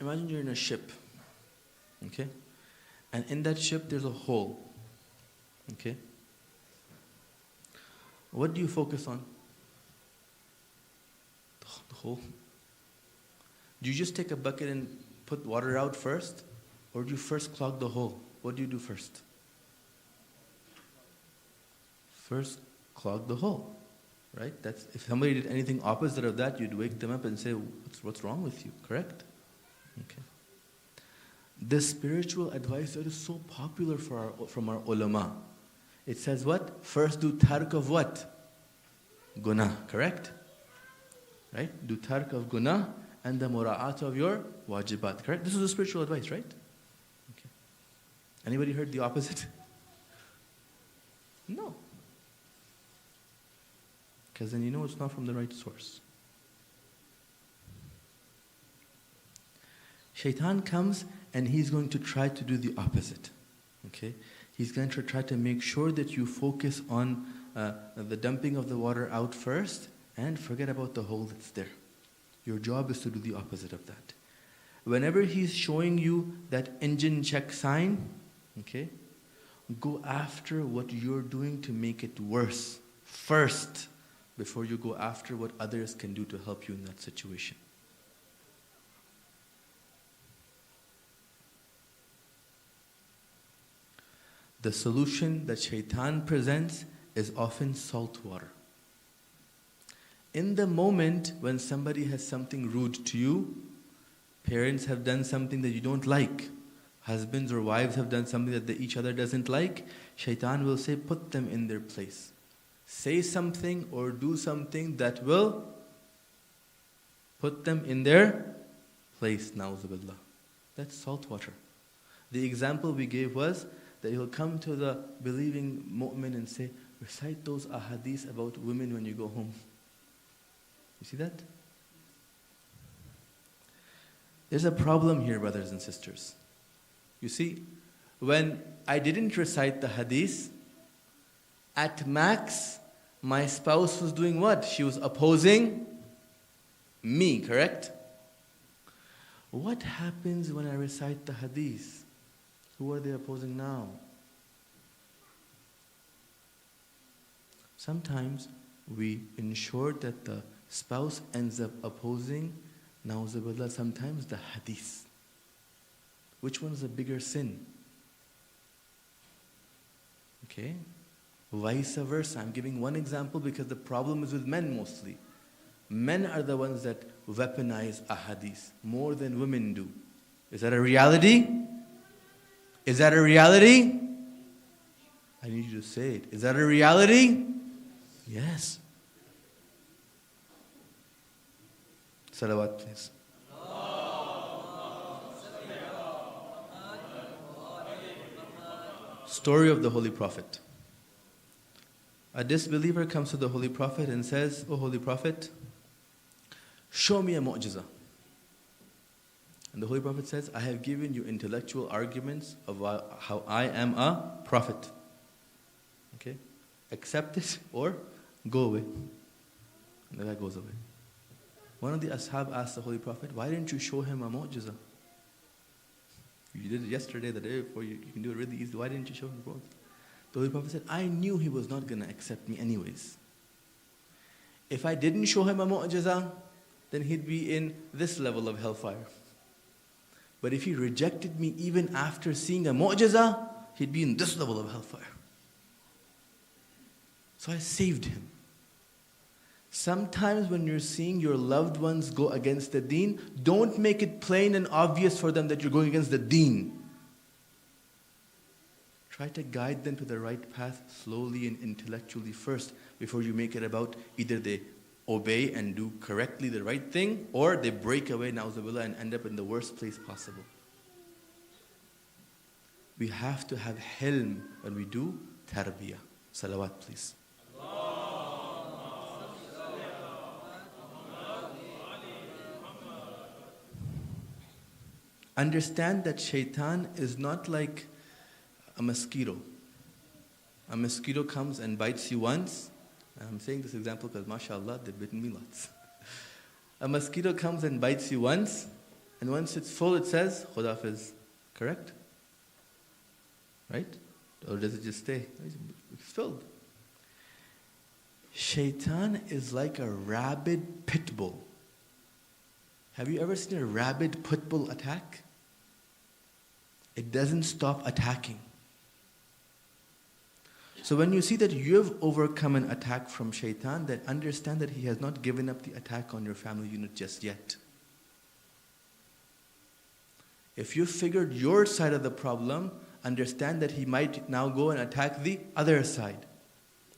Imagine you're in a ship, okay? And in that ship there's a hole, okay? What do you focus on? The hole? Do you just take a bucket and put water out first? Or do you first clog the hole? What do you do first? First, clog the hole. Right? That's, if somebody did anything opposite of that, you'd wake them up and say, what's wrong with you? Correct? Okay. The spiritual advice that is so popular from our ulama. It says what? First do tark of what? Guna. Correct? Right? Do tark of guna and the mura'at of your wajibat. Correct? This is the spiritual advice, right? Okay. Anybody heard the opposite? No. Because then you know it's not from the right source. Shaitan comes and he's going to try to do the opposite. Okay? He's going to try to make sure that you focus on the dumping of the water out first and forget about the hole that's there. Your job is to do the opposite of that. Whenever he's showing you that engine check sign, okay, go after what you're doing to make it worse first, before you go after what others can do to help you in that situation. The solution that shaitan presents is often salt water. In the moment when somebody has something rude to you, parents have done something that you don't like, husbands or wives have done something that each other doesn't like, shaitan will say, put them in their place. Say something or do something that will put them in their place, na'uzubillah. That's salt water. The example we gave was that he'll come to the believing mu'min and say, recite those ahadith about women when you go home. You see that? There's a problem here, brothers and sisters. You see, when I didn't recite the hadith, at max, my spouse was doing what? She was opposing me, correct? What happens when I recite the hadith? Who are they opposing now? Sometimes we ensure that the spouse ends up opposing, na'uzubillah, sometimes the hadith. Which one is a bigger sin? Okay? Vice versa. I'm giving one example because the problem is with men mostly. Men are the ones that weaponize ahadith more than women do. Is that a reality? Is that a reality? I need you to say it. Is that a reality? Yes. Salawat, please. Story of the Holy Prophet. A disbeliever comes to the Holy Prophet and says, "O Holy Prophet, show me a mu'jiza." And the Holy Prophet says, "I have given you intellectual arguments of how I am a prophet. Okay? Accept it or go away." And the guy goes away. One of the ashab asked the Holy Prophet, "Why didn't you show him a mu'jiza? You did it yesterday, the day before, you can do it really easy. Why didn't you show him both?" The Holy Prophet said, "I knew he was not going to accept me anyways. If I didn't show him a mu'jiza, then he'd be in this level of hellfire. But if he rejected me even after seeing a mu'jiza, he'd be in this level of hellfire. So I saved him." Sometimes when you're seeing your loved ones go against the deen, don't make it plain and obvious for them that you're going against the deen. Try to guide them to the right path slowly and intellectually first before you make it about either they obey and do correctly the right thing or they break away, na'uzubillah, and end up in the worst place possible. We have to have hilm when we do tarbiyah. Salawat, please. Understand that shaitan is not like a mosquito. A mosquito comes and bites you once. I'm saying this example because, mashallah, they've bitten me lots. A mosquito comes and bites you once, and once it's full, it says, Khudafiz. Correct? Right? Or does it just stay? It's filled. Shaitan is like a rabid pit bull. Have you ever seen a rabid pit bull attack? It doesn't stop attacking. So when you see that you have overcome an attack from Shaitan, then understand that he has not given up the attack on your family unit just yet. If you figured your side of the problem, understand that he might now go and attack the other side.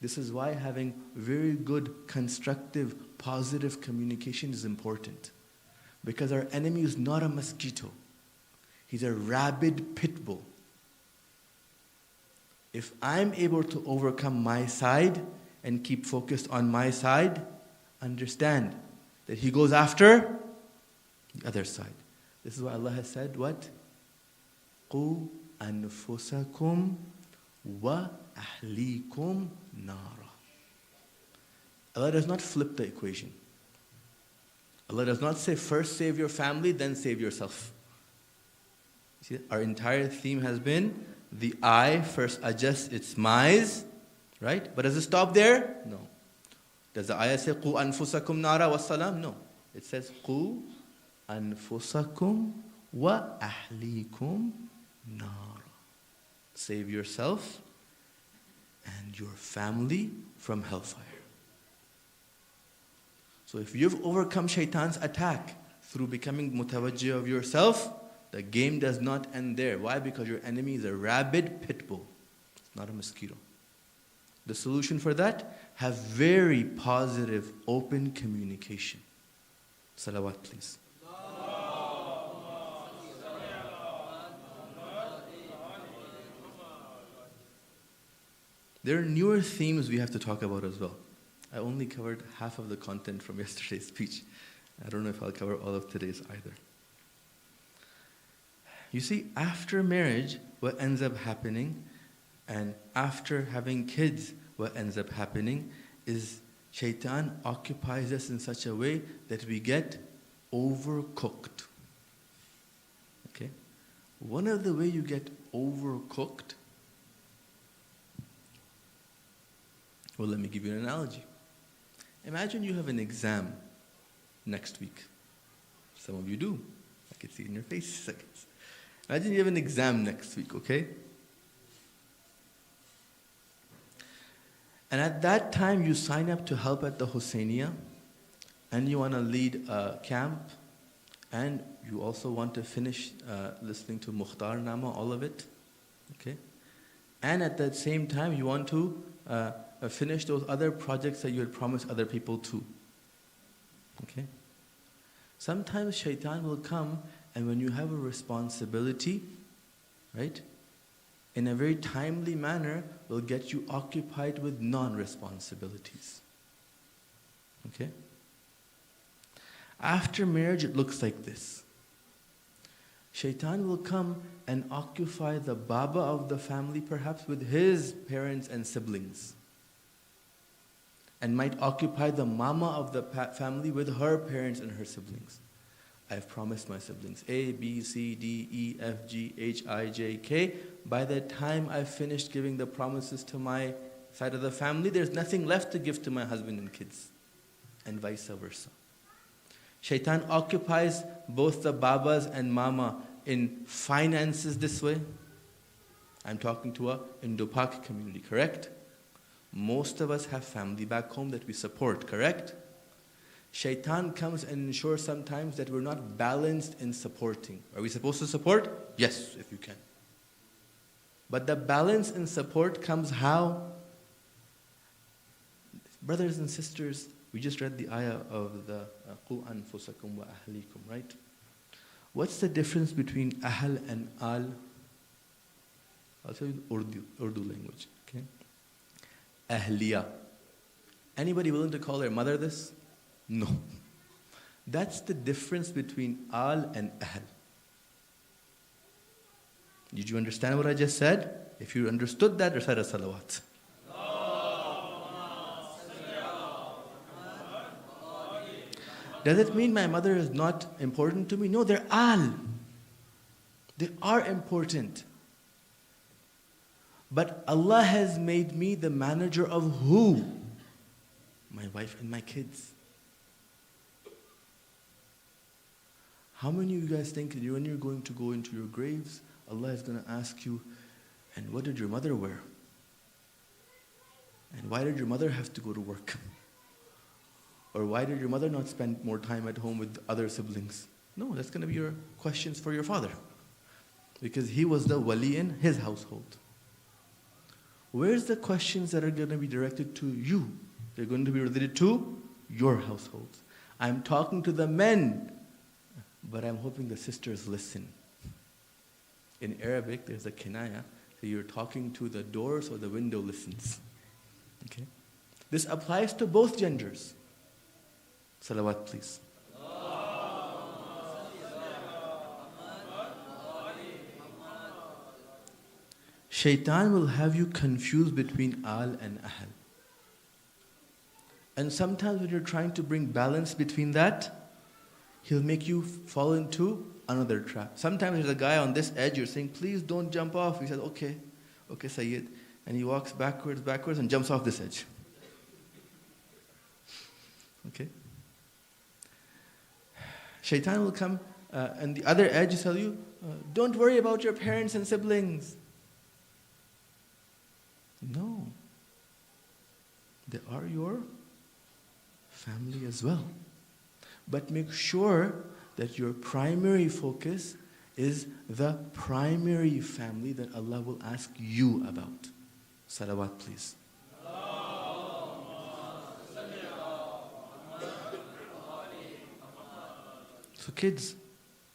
This is why having very good, constructive, positive communication is important. Because our enemy is not a mosquito. He's a rabid pit bull. If I'm able to overcome my side and keep focused on my side, understand that he goes after the other side. This is why Allah has said, what? قُوا أَنفُسَكُمْ وَأَهْلِيكُمْ نَارًا. Allah does not flip the equation. Allah does not say first save your family, then save yourself. See, our entire theme has been the I first adjusts its mize, right? But does it stop there? No. Does the ayah say قُوا أَنفُسَكُمْ نَارًا وَالسَّلَامُ? No. It says قُوا أَنفُسَكُمْ وَأَهْلِيكُمْ نَارًا. Save yourself and your family from hellfire. So if you've overcome Shaitan's attack through becoming mutawajjih of yourself, the game does not end there. Why? Because your enemy is a rabid pit bull. It's not a mosquito. The solution for that? Have very positive, open communication. Salawat, please. There are newer themes we have to talk about as well. I only covered half of the content from yesterday's speech. I don't know if I'll cover all of today's either. You see, after marriage, what ends up happening, and after having kids, what ends up happening, is Shaitan occupies us in such a way that we get overcooked. Okay? One of the way you get overcooked, well, let me give you an analogy. Imagine you have an exam next week. Some of you do. I can see it in your face. Imagine you have an exam next week, okay? And at that time, you sign up to help at the Hussainia, and you want to lead a camp, and you also want to finish listening to Mukhtar Nama, all of it, okay? And at that same time, you want to finish those other projects that you had promised other people too. Okay? Sometimes Shaitan will come, and when you have a responsibility, right, in a very timely manner, will get you occupied with non-responsibilities. Okay? After marriage, it looks like this. Shaitan will come and occupy the baba of the family, perhaps with his parents and siblings, and might occupy the mama of the family with her parents and her siblings. I've promised my siblings A, B, C, D, E, F, G, H, I, J, K. By the time I've finished giving the promises to my side of the family, there's nothing left to give to my husband and kids, and vice versa. Shaitan occupies both the babas and mama in finances this way. I'm talking to a Indo-Pak community, correct? Most of us have family back home that we support, correct? Shaitan comes and ensures sometimes that we're not balanced in supporting. Are we supposed to support? Yes, if you can. But the balance in support comes how? Brothers and sisters, we just read the ayah of the قُوا أَنفُسَكُمْ وَأَهْلِيكُمْ, right? What's the difference between ahl and al? I'll tell you the Urdu language, okay? Ahliya. Anybody willing to call their mother this? No. That's the difference between al and ahl. Did you understand what I just said? If you understood that, recite a salawat. Does it mean my mother is not important to me? No, they're al. They are important. But Allah has made me the manager of who? my wife and my kids. How many of you guys think that when you're going to go into your graves, Allah is going to ask you, and what did your mother wear? And why did your mother have to go to work? Or why did your mother not spend more time at home with other siblings? No, that's going to be your questions for your father. Because he was the wali in his household. Where's the questions that are going to be directed to you? They're going to be related to your household. I'm talking to the men, but I'm hoping the sisters listen. In Arabic, there's a kinaya, so you're talking to the door so the window listens. Okay? This applies to both genders. Salawat, please. Shaitan will have you confused between al and ahl. And sometimes when you're trying to bring balance between that, he'll make you fall into another trap. Sometimes there's a guy on this edge, you're saying, please don't jump off. He says, okay, Syed. And he walks backwards and jumps off this edge. Okay? Shaitan will come and the other edge will tell you, don't worry about your parents and siblings. No. They are your family as well. But make sure that your primary focus is the primary family that Allah will ask you about. Salawat, please. So kids,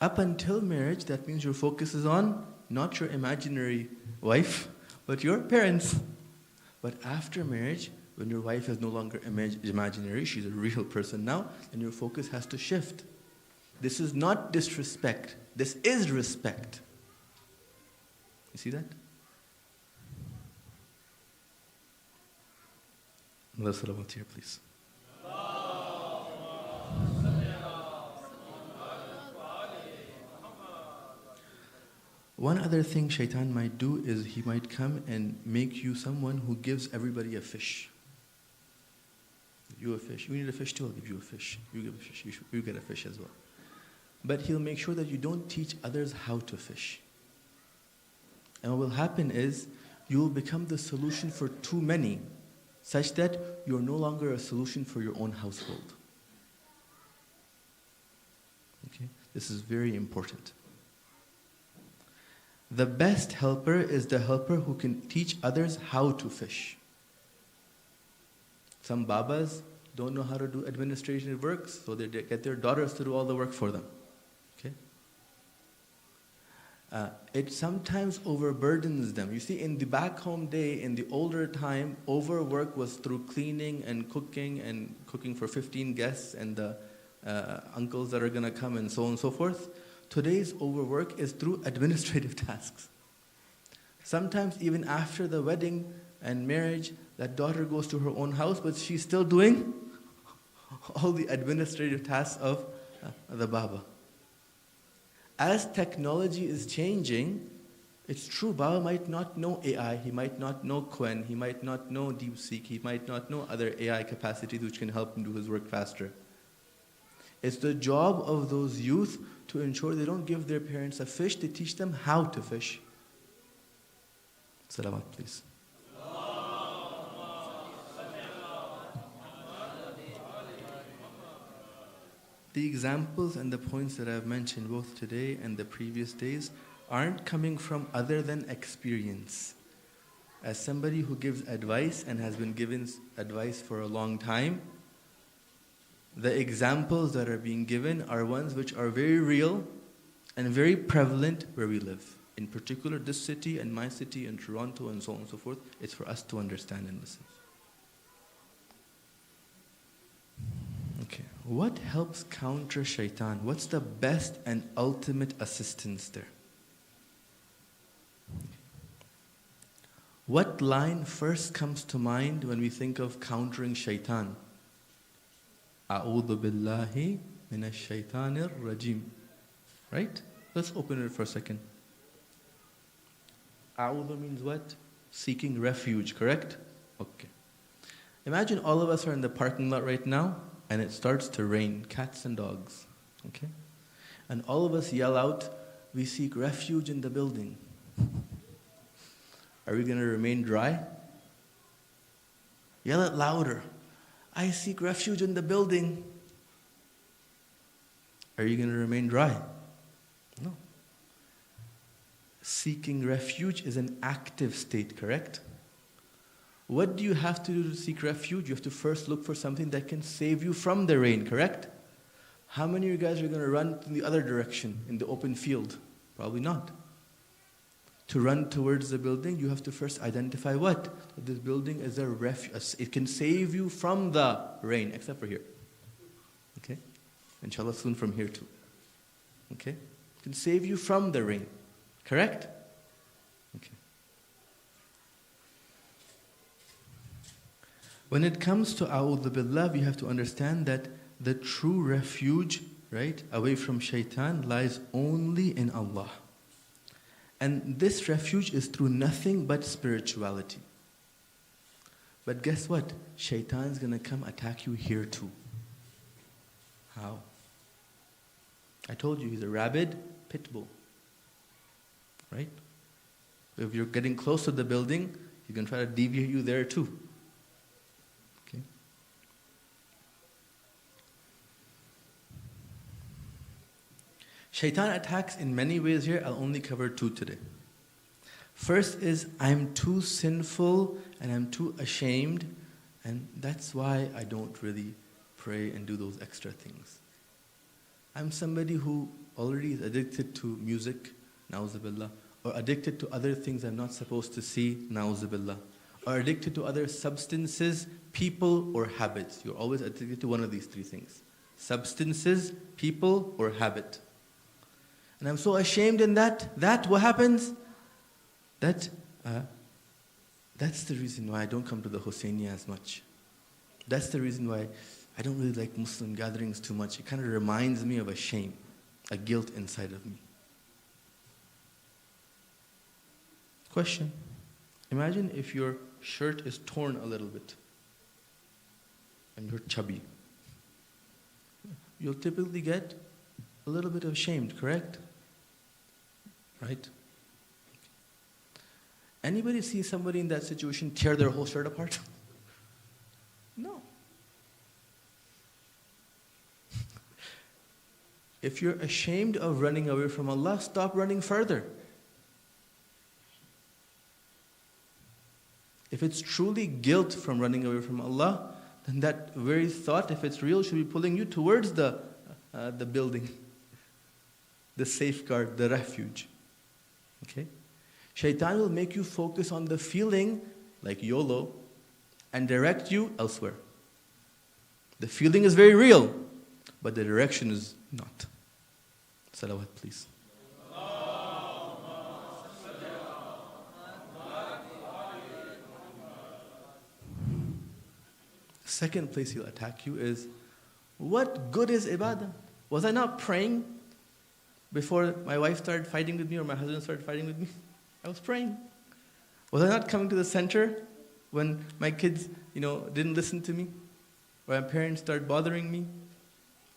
up until marriage, that means your focus is on not your imaginary wife, but your parents. But after marriage, when your wife is no longer imaginary, she's a real person now, then your focus has to shift. This is not disrespect. This is respect. You see that? Another salawat here, please. One other thing Shaitan might do is he might come and make you someone who gives everybody a fish. You a fish. You need a fish too, I'll give you a fish. You give a fish. You get a fish as well. But he'll make sure that you don't teach others how to fish. And what will happen is you will become the solution for too many, such that you're no longer a solution for your own household. Okay? This is very important. The best helper is the helper who can teach others how to fish. Some babas don't know how to do administrative work, so they get their daughters to do all the work for them. Okay? It sometimes overburdens them. You see, in the back home day, in the older time, overwork was through cleaning and cooking for 15 guests and the uncles that are going to come and so on and so forth. Today's overwork is through administrative tasks. Sometimes even after the wedding and marriage, that daughter goes to her own house, but she's still doing all the administrative tasks of the baba. As technology is changing, it's true, Baba might not know AI, he might not know Quen, he might not know DeepSeek, he might not know other AI capacities which can help him do his work faster. It's the job of those youth to ensure they don't give their parents a fish, they teach them how to fish. Salawat, please. The examples and the points that I've mentioned both today and the previous days aren't coming from other than experience. As somebody who gives advice and has been given advice for a long time, the examples that are being given are ones which are very real and very prevalent where we live. In particular, this city and my city and Toronto and so on and so forth, it's for us to understand and listen. Okay, what helps counter shaitan? What's the best and ultimate assistance there? What line first comes to mind when we think of countering shaitan? A'udhu billahi minash shaitanir rajim. Right? Let's open it for a second. A'udhu means what? Seeking refuge, correct? Okay. Imagine all of us are in the parking lot right now, and it starts to rain, cats and dogs, okay? And all of us yell out, "We seek refuge in the building." Are we going to remain dry? Yell it louder. "I seek refuge in the building." Are you going to remain dry? No. Seeking refuge is an active state, correct? What do you have to do to seek refuge? You have to first look for something that can save you from the rain, correct? How many of you guys are going to run in the other direction, in the open field? Probably not. To run towards the building, you have to first identify what? That this building is a refuge. It can save you from the rain, except for here. Okay? Inshallah, soon from here too. Okay? It can save you from the rain. Correct? Okay. When it comes to a'udhu billah, we have to understand that the true refuge, right, away from shaitan lies only in Allah. And this refuge is through nothing but spirituality. But guess what? Shaitan's going to come attack you here too. How? I told you, he's a rabid pit bull. Right? If you're getting close to the building, he's going to try to deviate you there too. Okay? Shaitan attacks in many ways here. I'll only cover two today. First is, I'm too sinful and I'm too ashamed, and that's why I don't really pray and do those extra things. I'm somebody who already is addicted to music, na'uzubillah, or addicted to other things I'm not supposed to see, na'uzubillah, or addicted to other substances, people, or habits. You're always addicted to one of these three things. Substances, people, or habit. And I'm so ashamed in that what happens? That's the reason why I don't come to the Hussainia as much. That's the reason why I don't really like Muslim gatherings too much. It kind of reminds me of a shame, a guilt inside of me. Question. Imagine if your shirt is torn a little bit and you're chubby. You'll typically get a little bit ashamed, correct? Right? Anybody see somebody in that situation tear their whole shirt apart? No. If you're ashamed of running away from Allah, stop running further. If it's truly guilt from running away from Allah, then that very thought, if it's real, should be pulling you towards the building, the safeguard, the refuge. Okay? Shaitan will make you focus on the feeling, like YOLO, and direct you elsewhere. The feeling is very real, but the direction is not. Salawat, please. Second place he'll attack you is, what good is ibadah? Was I not praying before my wife started fighting with me or my husband started fighting with me? I was praying. Was I not coming to the center when my kids, didn't listen to me? Or my parents started bothering me?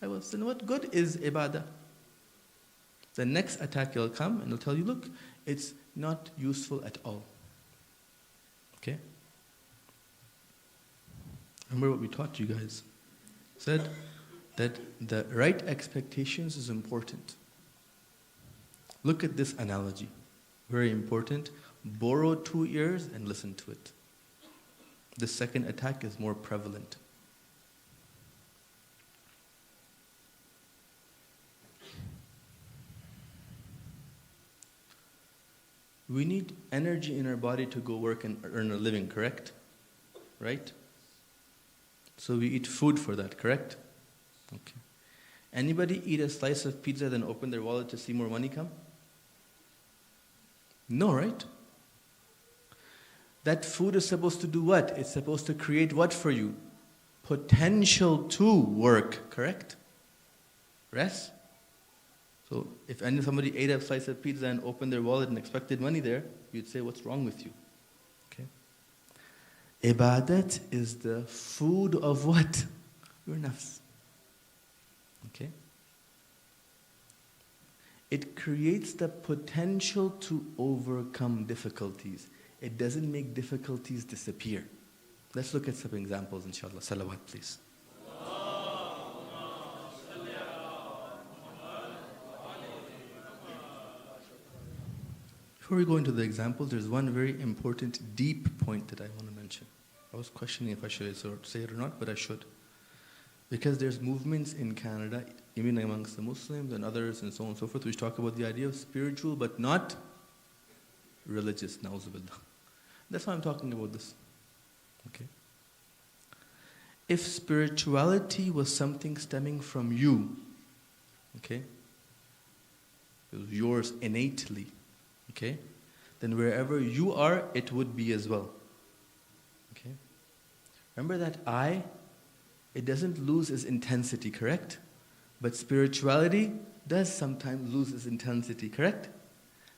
I was. Then what good is ibadah? The next attack will come and he'll tell you, look, it's not useful at all. Okay? Remember what we taught you guys. Said that the right expectations is important. Look at this analogy. Very important. Borrow 2 ears and listen to it. The second attack is more prevalent. We need energy in our body to go work and earn a living, correct? Right? So we eat food for that, correct? Okay. Anybody eat a slice of pizza then open their wallet to see more money come? No, right? That food is supposed to do what? It's supposed to create what for you? Potential to work, correct? Rest? So if somebody ate a slice of pizza and opened their wallet and expected money there, you'd say, what's wrong with you? Okay. Ibadat is the food of what? Your nafs. Okay? It creates the potential to overcome difficulties. It doesn't make difficulties disappear. Let's look at some examples, inshallah. Salawat, please. Before we go into the examples, there's one very important, deep point that I want to mention. I was questioning if I should say it or not, but I should. Because there's movements in Canada, even amongst the Muslims and others and so on and so forth, which talk about the idea of spiritual but not religious, na'uzubillah. That's why I'm talking about this. Okay? If spirituality was something stemming from you, okay, it was yours innately, okay, then wherever you are, it would be as well. Okay? Remember that I, it doesn't lose its intensity, correct? But spirituality does sometimes lose its intensity, correct?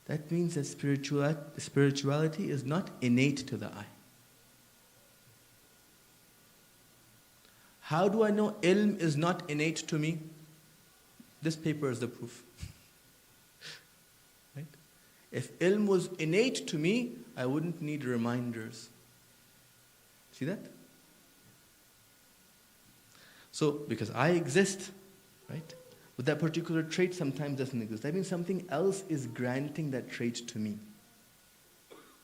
That means that spirituality is not innate to the I. How do I know ilm is not innate to me? This paper is the proof. Right? If ilm was innate to me, I wouldn't need reminders. See that? So, because I exist, right? But that particular trait sometimes doesn't exist. That means something else is granting that trait to me.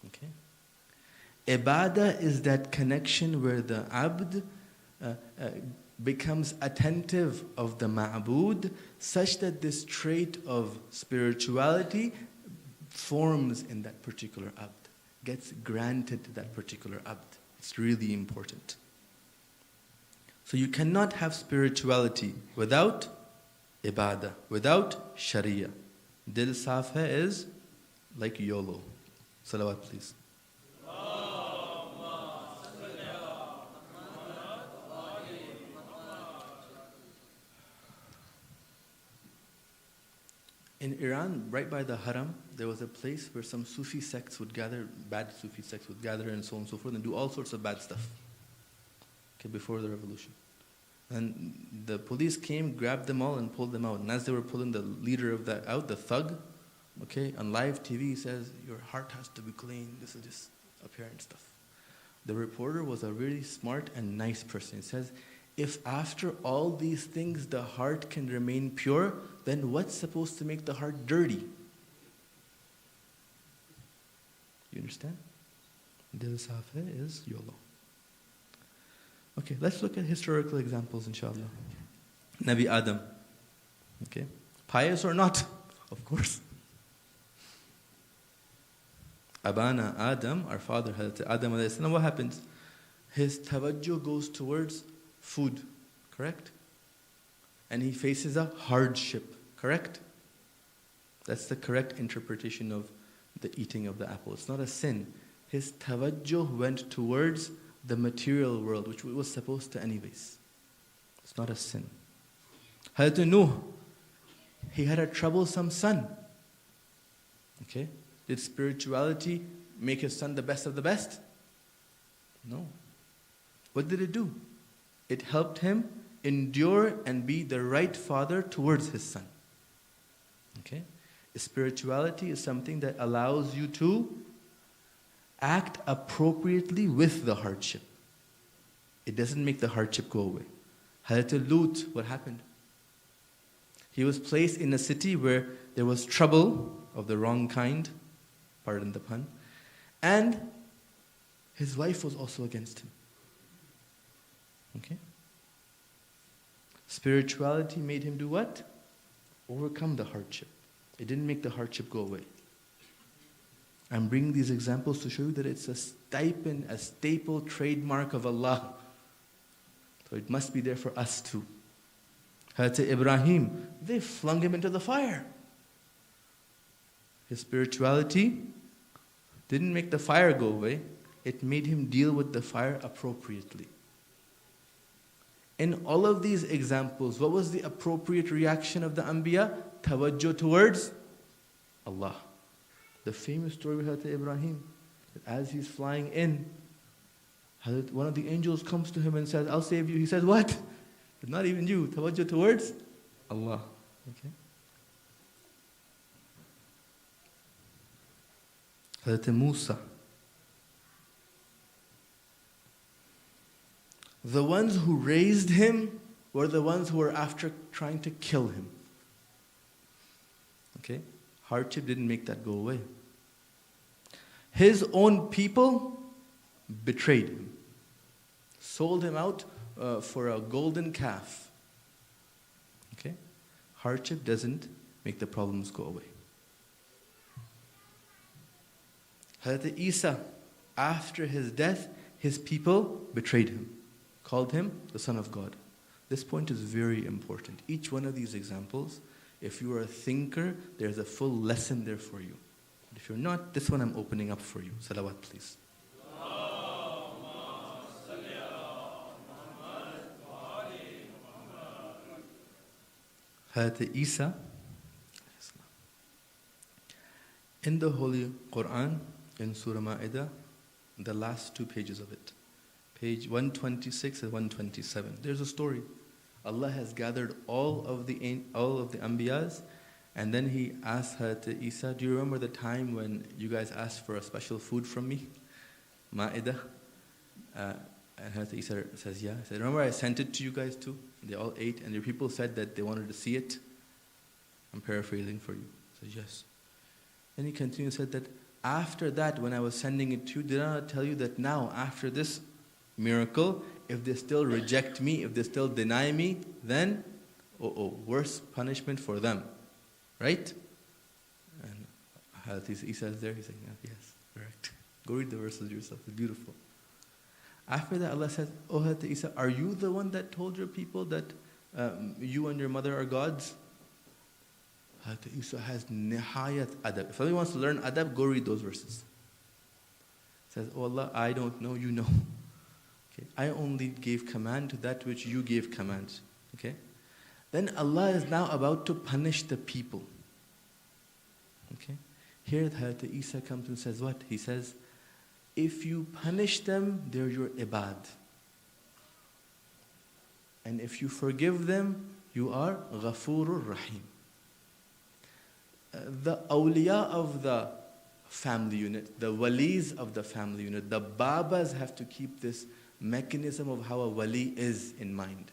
Okay? Ibadah is that connection where the abd becomes attentive of the ma'bud, such that this trait of spirituality forms in that particular abd, gets granted to that particular abd. It's really important. So you cannot have spirituality without ibadah, without sharia. Dil saaf hai is like YOLO. Salawat, please. In Iran, right by the Haram, there was a place where some Sufi sects would gather, bad Sufi sects would gather and so on and so forth, and do all sorts of bad stuff. Okay, before the revolution. And the police came, grabbed them all, and pulled them out. And as they were pulling the leader of that out, the thug, okay, on live TV, he says, "Your heart has to be clean." This is just apparent stuff. The reporter was a really smart and nice person. He says, if after all these things the heart can remain pure, then what's supposed to make the heart dirty? You understand? Dil saaf is YOLO. Okay, let's look at historical examples, inshallah. Nabi Adam. Okay, pious or not? Of course. Abana Adam, our father, Hazrat Adam alayhi salam, what happens? His tawajjuh goes towards food, correct? And he faces a hardship, correct? That's the correct interpretation of the eating of the apple. It's not a sin. His tawajjuh went towards the material world, which was supposed to anyways. It's not a sin. Hazrat Nuh, he had a troublesome son. Okay? Did spirituality make his son the best of the best? No. What did it do? It helped him endure and be the right father towards his son. Okay? Spirituality is something that allows you to act appropriately with the hardship. It doesn't make the hardship go away. Hazrat Lut, what happened? He was placed in a city where there was trouble of the wrong kind, pardon the pun, and his wife was also against him. Okay? Spirituality made him do what? Overcome the hardship. It didn't make the hardship go away. I'm bringing these examples to show you that it's a stipend, a staple trademark of Allah. So it must be there for us too. Hazrat Ibrahim, they flung him into the fire. His spirituality didn't make the fire go away. It made him deal with the fire appropriately. In all of these examples, what was the appropriate reaction of the Anbiya? Tawajjuh towards Allah. The famous story with Hazrat Ibrahim, that as he's flying in, One of the angels comes to him and says, I'll save you. He says, what? But not even you. Tawajjuh towards Allah. Okay. Hazrat Musa. The ones who raised him were the ones who were after trying to kill him. Okay? Hardship didn't make that go away. His own people betrayed him. Sold him out for a golden calf. Okay? Hardship doesn't make the problems go away. Hazrat Isa, after his death, his people betrayed him. Called him the Son of God. This point is very important. Each one of these examples, if you are a thinker, there's a full lesson there for you. But if you're not, this one I'm opening up for you. Salawat, please. Hazrat Isa, in the Holy Quran, in Surah Ma'idah, the last 2 pages of it, page 126 and 127, there's a story. Allah has gathered all of the Anbiyas, and then He asked Hazrat Isa, do you remember the time when you guys asked for a special food from me? Ma'idah. And Hazrat Isa says, yeah. He said, remember I sent it to you guys too? They all ate, and your people said that they wanted to see it. I'm paraphrasing for you. He says, yes. Then he continued and said that after that, when I was sending it to you, did I not tell you that now, after this miracle, if they still reject me, if they still deny me, then, worse punishment for them. Right? And Hazrat Isa is there, he's saying, yes, correct. Go read the verses yourself, it's beautiful. After that, Allah says, oh Hazrat Isa, are you the one that told your people that you and your mother are gods? Hazrat Isa has nihayat adab. If anyone wants to learn adab, go read those verses. Says, oh Allah, I don't know, you know. Okay, I only gave command to that which you gave command. Okay? Then Allah is now about to punish the people. Okay? Here Hazrat Isa comes and says what? He says, if you punish them, they're your ibad. And if you forgive them, you are Ghafurur Rahim. The awliya of the family unit, the walis of the family unit, the babas have to keep this mechanism of how a wali is in mind.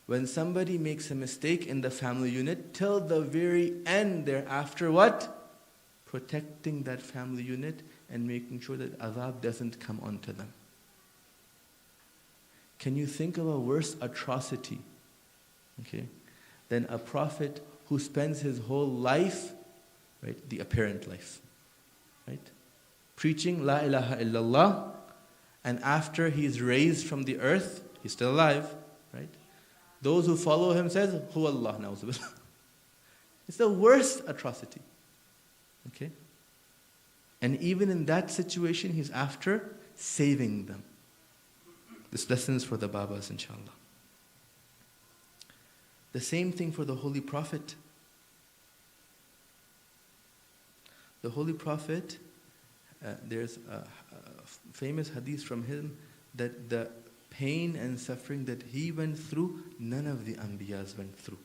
When somebody makes a mistake in the family unit, till the very end thereafter, what? Protecting that family unit and making sure that azab doesn't come onto them. Can you think of a worse atrocity, okay, than a prophet who spends his whole life, right, the apparent life, right, preaching La ilaha illallah, and after he's raised from the earth, he's still alive, right? Those who follow him says, Hu Allah, na'uzubillah. It's the worst atrocity, okay? And even in that situation, he's after saving them. This lesson is for the Babas, inshallah. The same thing for the Holy Prophet. The Holy Prophet, there's a famous hadith from him that the pain and suffering that he went through, none of the Anbiyas went through.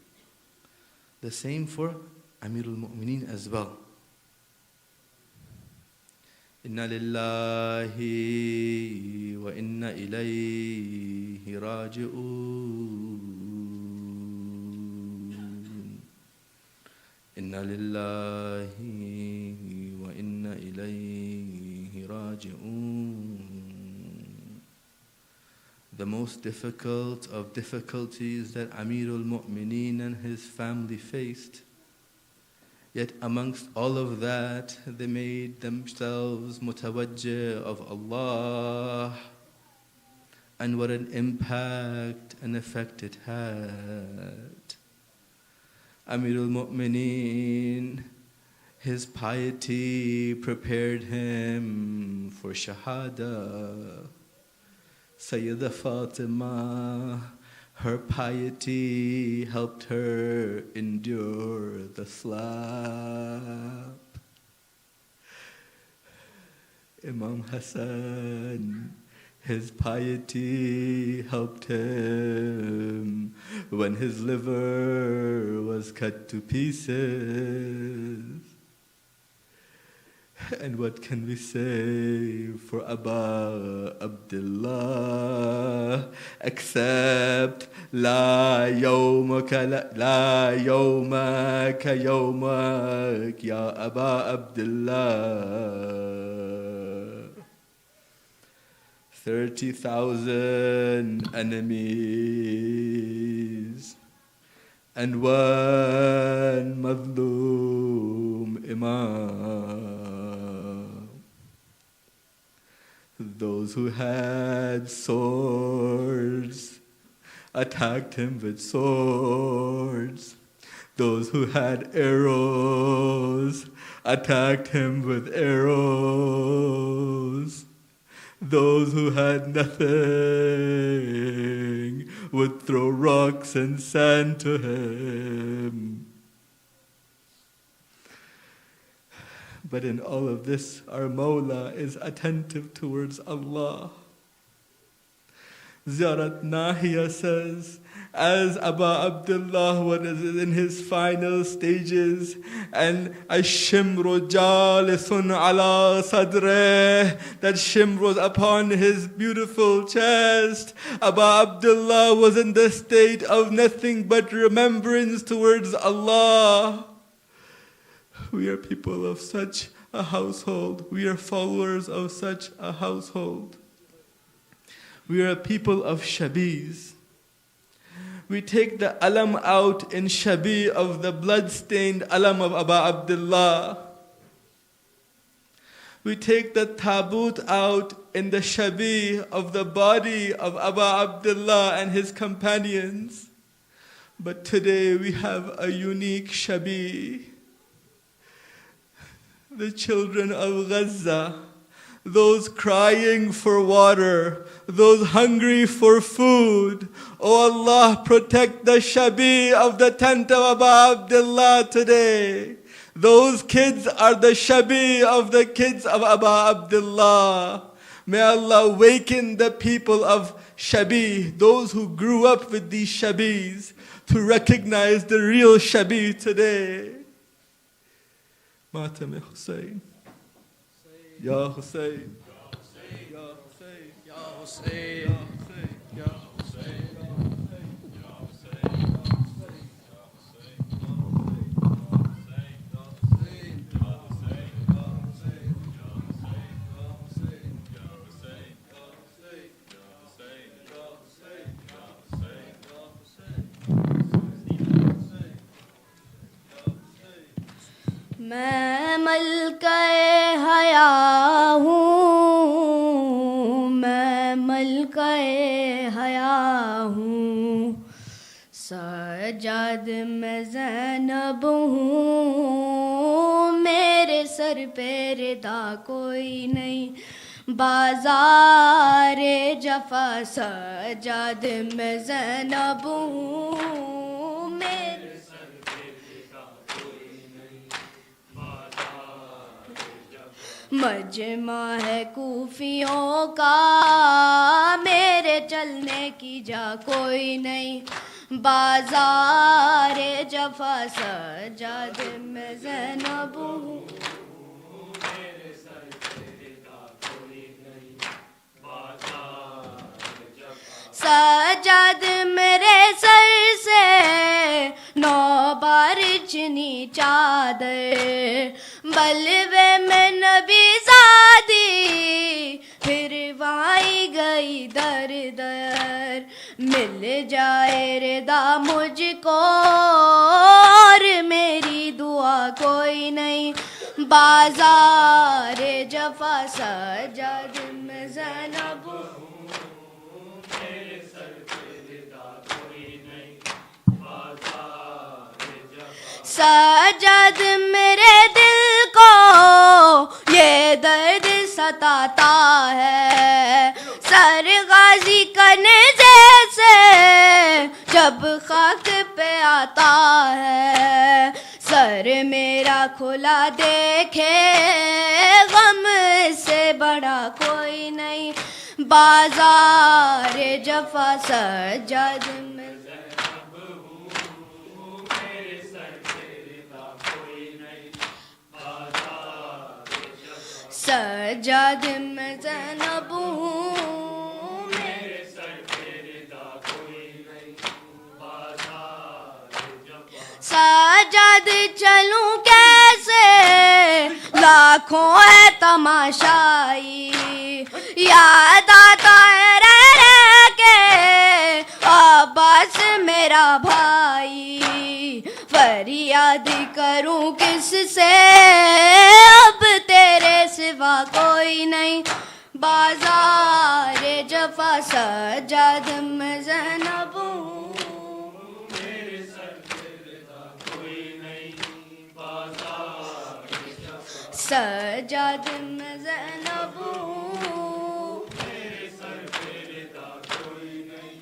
The same for Amirul Mu'mineen as well. Inna lillahi wa inna ilayhi raji'un. Inna lillahi wa inna ilayhi raji'un. The most difficult of difficulties that Amirul Mu'mineen and his family faced. Yet amongst all of that, they made themselves mutawajjih of Allah. And what an impact and effect it had. Amirul Mu'mineen, his piety prepared him for Shahada. Sayyidah Fatima, her piety helped her endure the slap. Imam Hassan, his piety helped him when his liver was cut to pieces. And what can we say for Aba Abdullah except La yawmaka la yawmaka yawmak ya Aba Abdullah. 30,000 enemies and one madloom imam. Those who had swords attacked him with swords. Those who had arrows attacked him with arrows. Those who had nothing would throw rocks and sand to him. But in all of this, our Mawla is attentive towards Allah. Ziyarat Nahiya says, as Aba Abdullah was in his final stages, and Ash-Shimru jalisun ala sadreh, that Shimr was upon his beautiful chest, Aba Abdullah was in the state of nothing but remembrance towards Allah. We are people of such a household. We are followers of such a household. We are a people of shabis. We take the alam out in shabi of the blood-stained alam of Aba Abdullah. We take the tabut out in the shabi of the body of Aba Abdullah and his companions. But today we have a unique shabi. The children of Gaza, those crying for water, those hungry for food. Oh Allah, protect the shabi of the tent of Aba Abdullah today. Those kids are the shabi of the kids of Aba Abdullah. May Allah waken the people of shabi, those who grew up with these shabis, to recognize the real shabi today. Matam Hussein. Ya Hussein. Ya Hussein. Ya Hussein. Ya Hussein. मैं मलकाए हया हूँ, मैं मलकाए हया हूँ, सजाद मैं ज़ैनब हूँ, मेरे sir पे रिदा कोई नहीं, बाज़ारे जफ़ा सजाद मैं ज़ैनब हूँ, मेरे मजमा है कूफियों का, मेरे चलने की जा कोई नहीं, बाज़ारे जफ़ा सजाद मैं ज़ैनब हूँ, मेरे सर पे रिदा कोई नहीं, बाज़ारे जफ़ा सजाद मेरे सर से 9 बार चुनी चादर, बलवे में नबी ज़ादी फिर वाई गई दर दर, मिल जाए रिदा मुझको और मेरी दुआ कोई नहीं, बाज़ारे जफ़ा सजाद में ज़ैनब हूँ, मेरे सर पे रिदा कोई नहीं, बाज़ारे जफ़ा सजाद मेरे दिल को ये दर्द सताता है, सर गाजी करने जैसे जब खाक पे आता है, सर در میرا کھلا دیکھے غم سے بڑا کوئی نہیں بازار جفا سجاد میں سجاد میں زینب ہوں میرے سر پہ رضا کوئی نہیں سجاد چلوں کیسے لاکھوں ہے تماشائی یاد آتا ہے رہ رہ کے عباس میرا بھائی فریاد کروں کس سے اب تیرے سوا کوئی نہیں بازار جفا سجاد میں زینب ہوں سجاد میں زینب ہوں میرے سر پہ رضا کوئی نہیں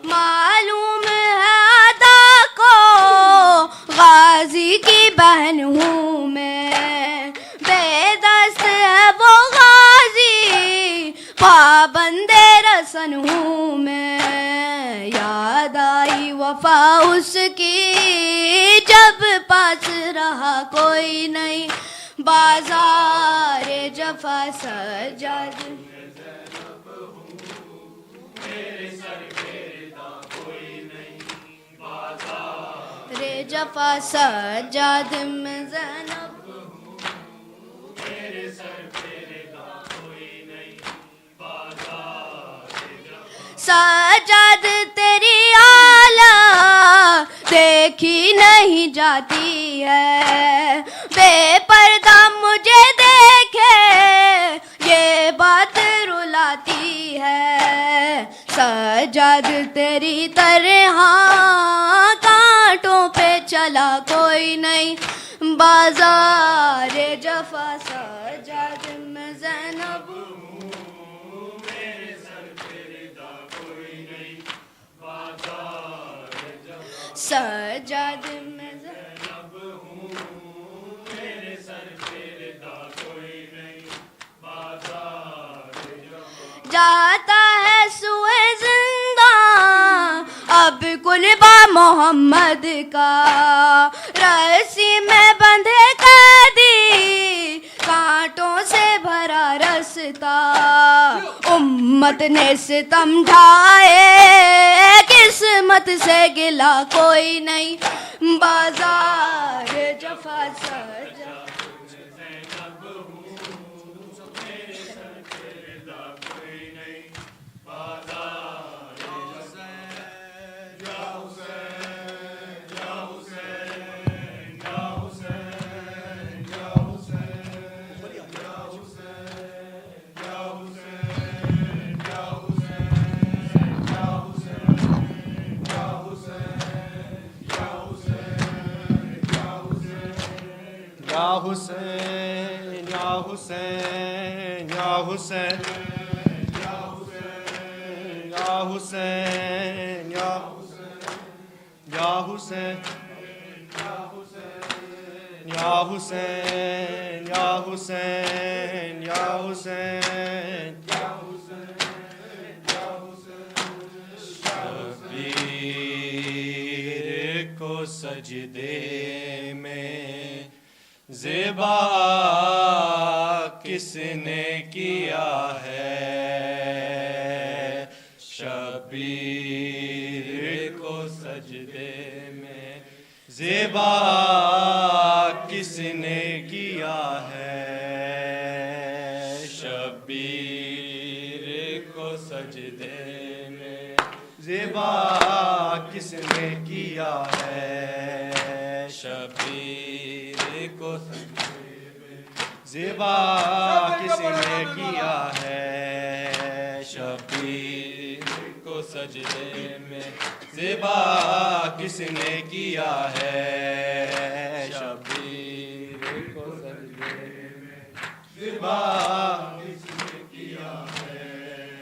معلوم ہے ادا کو غازی کی بہن ہوں میں بے دست ہے وہ غازی پابند رسن ہوں میں یاد آئی وفا اس کی جب پاس رہا کوئی نہیں بازار جفا سجاد رے جفا سجاد میں زینب سجاد تیری آلہ دیکھی نہیں جاتی ہے بے پردہ مجھے دیکھے یہ بات رلاتی ہے سجاد تیری طرح کانٹوں پہ چلا کوئی نہیں بازار جفا سجاد میں زینب سجاد میں زینب ہوں میرے سر پہ رضا کوئی نہیں بازار جاتا ہے سوئے زندہ اب کنبہ محمد کا رسی میں بندھے قیدی کانٹوں سے بھرا رستا امت نے ستم ڈھائے قسمت سے گلا کوئی نہیں بازار جفا سجاد حسین یا حسین یا حسین یا حسین یا حسین یا حسین یا حسین یا حسین شبیر کو سجدے میں زیبا کس نے کیا ہے شبیر کو سجدے میں زیبا کس نے کیا ہے شبیر کو سجدے میں زیبا کس نے کیا ہے شبیر کو زیبا کس نے کیا ہے شبیر کو سجدے میں زیبا کس نے کیا ہے شبیر کو سجدے میں زیبا کس نے کیا ہے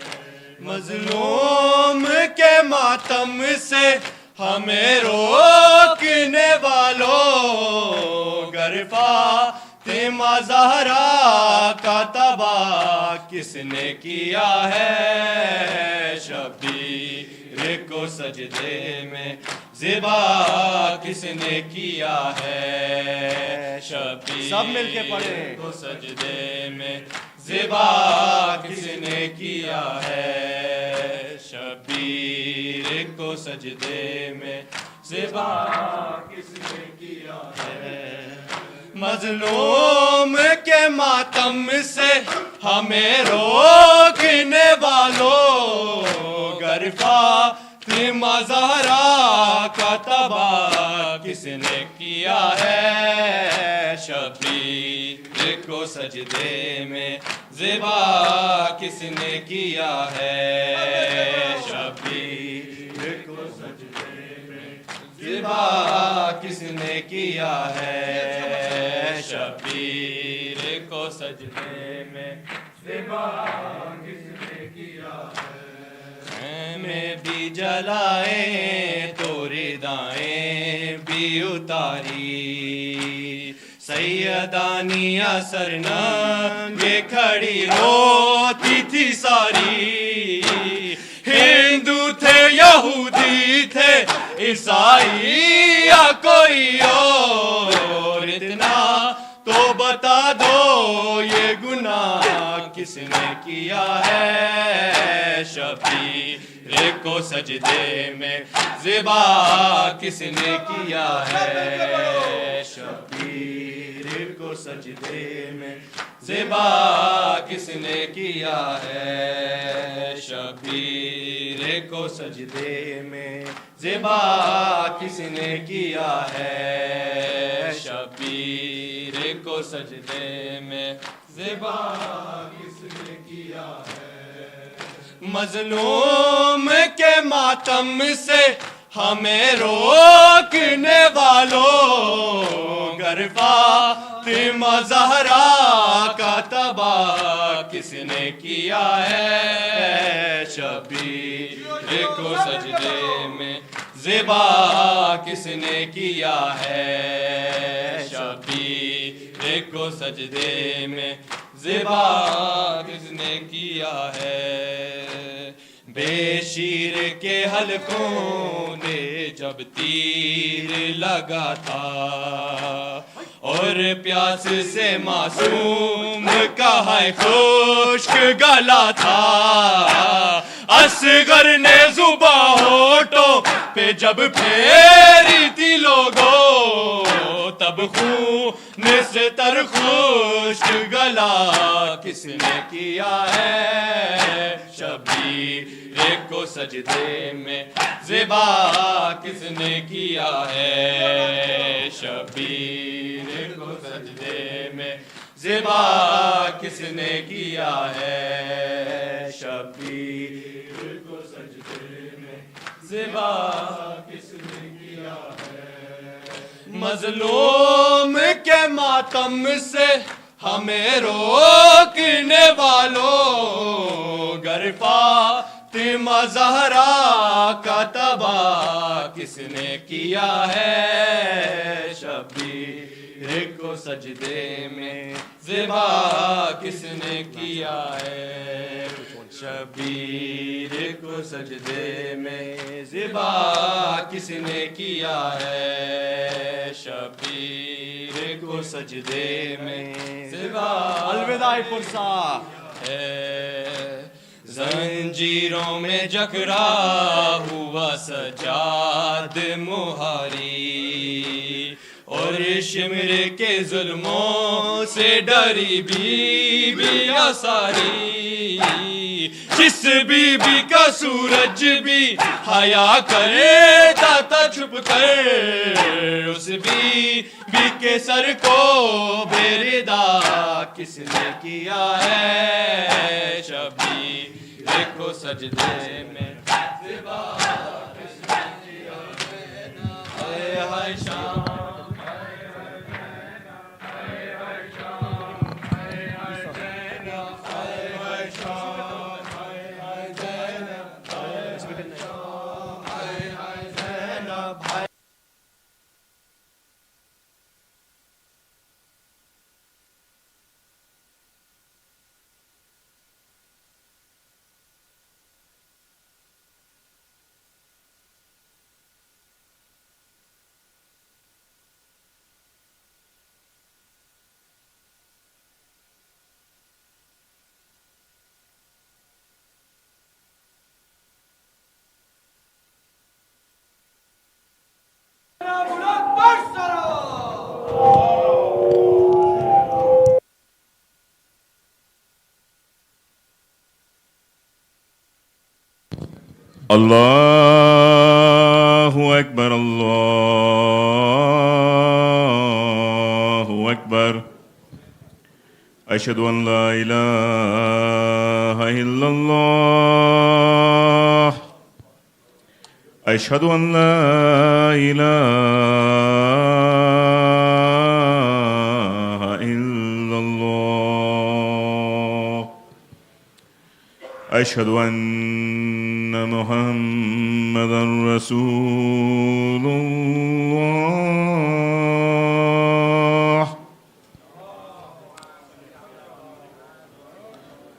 مظلوم کے ماتم سے ہمیں روک روکنے والوں گر فاطمہ زہرا کا تباہ کس نے کیا ہے شبیر کو سجدے میں ذبح کس نے کیا ہے شبیر سب مل کے پڑھیں کو سجدے میں ذبح کس نے کیا ہے شبیر کو سجدے میں ذبح کس نے کیا ہے مظلوم کے ماتم سے ہمیں روکنے والوں گر فاطمہ زہرا کا تباہ کس نے کیا ہے شبیر کو سجدے میں ذبح کس نے کیا ہے شبیر کو سجدے میں ذبح کس نے کیا ہے شبیر کو سجدے میں ذبح کس نے کیا ہے میں بھی جلائے تو ردائیں بھی اتاری سیدانی سرنگ کھڑی روتی تھی ساری ہندو تھے یہودی تھے عیسائی یا کوئی اور اتنا تو بتا دو یہ گناہ کس نے کیا ہے شبیر کو سجدے میں ذبح کس نے کیا ہے شبیر کو سجدے میں ذبح کس نے کیا ہے شبیر کو سجدے میں ذبح کس نے کیا ہے شبیر کو سجدے میں ذبح کس نے کیا ہے مظلوم کے ماتم سے ہمیں روکنے والوں گر فاطمہ زہرا کا تباہ کس نے کیا ہے شبیر کو سجدے میں ذبح کس نے کیا ہے شبیر کو سجدے میں ذبح کس نے کیا ہے بے شیر کے حلقوں نے جب تیر لگا تھا اور پیاس سے معصوم کا ہے خشک گلا تھا اصغر نے زباں ہونٹوں پہ جب پھیری تھی لوگوں تب خون سے تر خشک گلا کس نے کیا ہے شبیر کو سجدے میں ذبح کس نے کیا ہے شبیر کو سجدے میں ذبح کس نے کیا ہے شبیر کو سجدے میں ذبح کس نے کیا ہے مظلوم کے ماتم سے ہمیں روکنے والوں گر فاطمہ زہرا کا تباہ کس نے کیا ہے شبیر کو سجدے میں ذبح کس نے کیا ہے شبیر کو سجدے میں ذبح کس نے کیا ہے شبیر کو سجدے میں ذبح الوداع پرسا ہے زنجیروں میں جکڑا ہوا سجاد مہاری اور شمر کے ظلموں سے ڈری بی بی ساری جس بی بی کا سورج بھی حیا کرتا تھا چھپ کر اس بی بی کے سر کو بے ردا کس نے کیا ہے شبیر کو سجدے میں ذبح کس نے کیا ہے ہائے شام الله أكبر الله أكبر أشهد أن لا إله إلا الله أشهد أن لا إله إلا الله أشهد أن محمدا رسول الله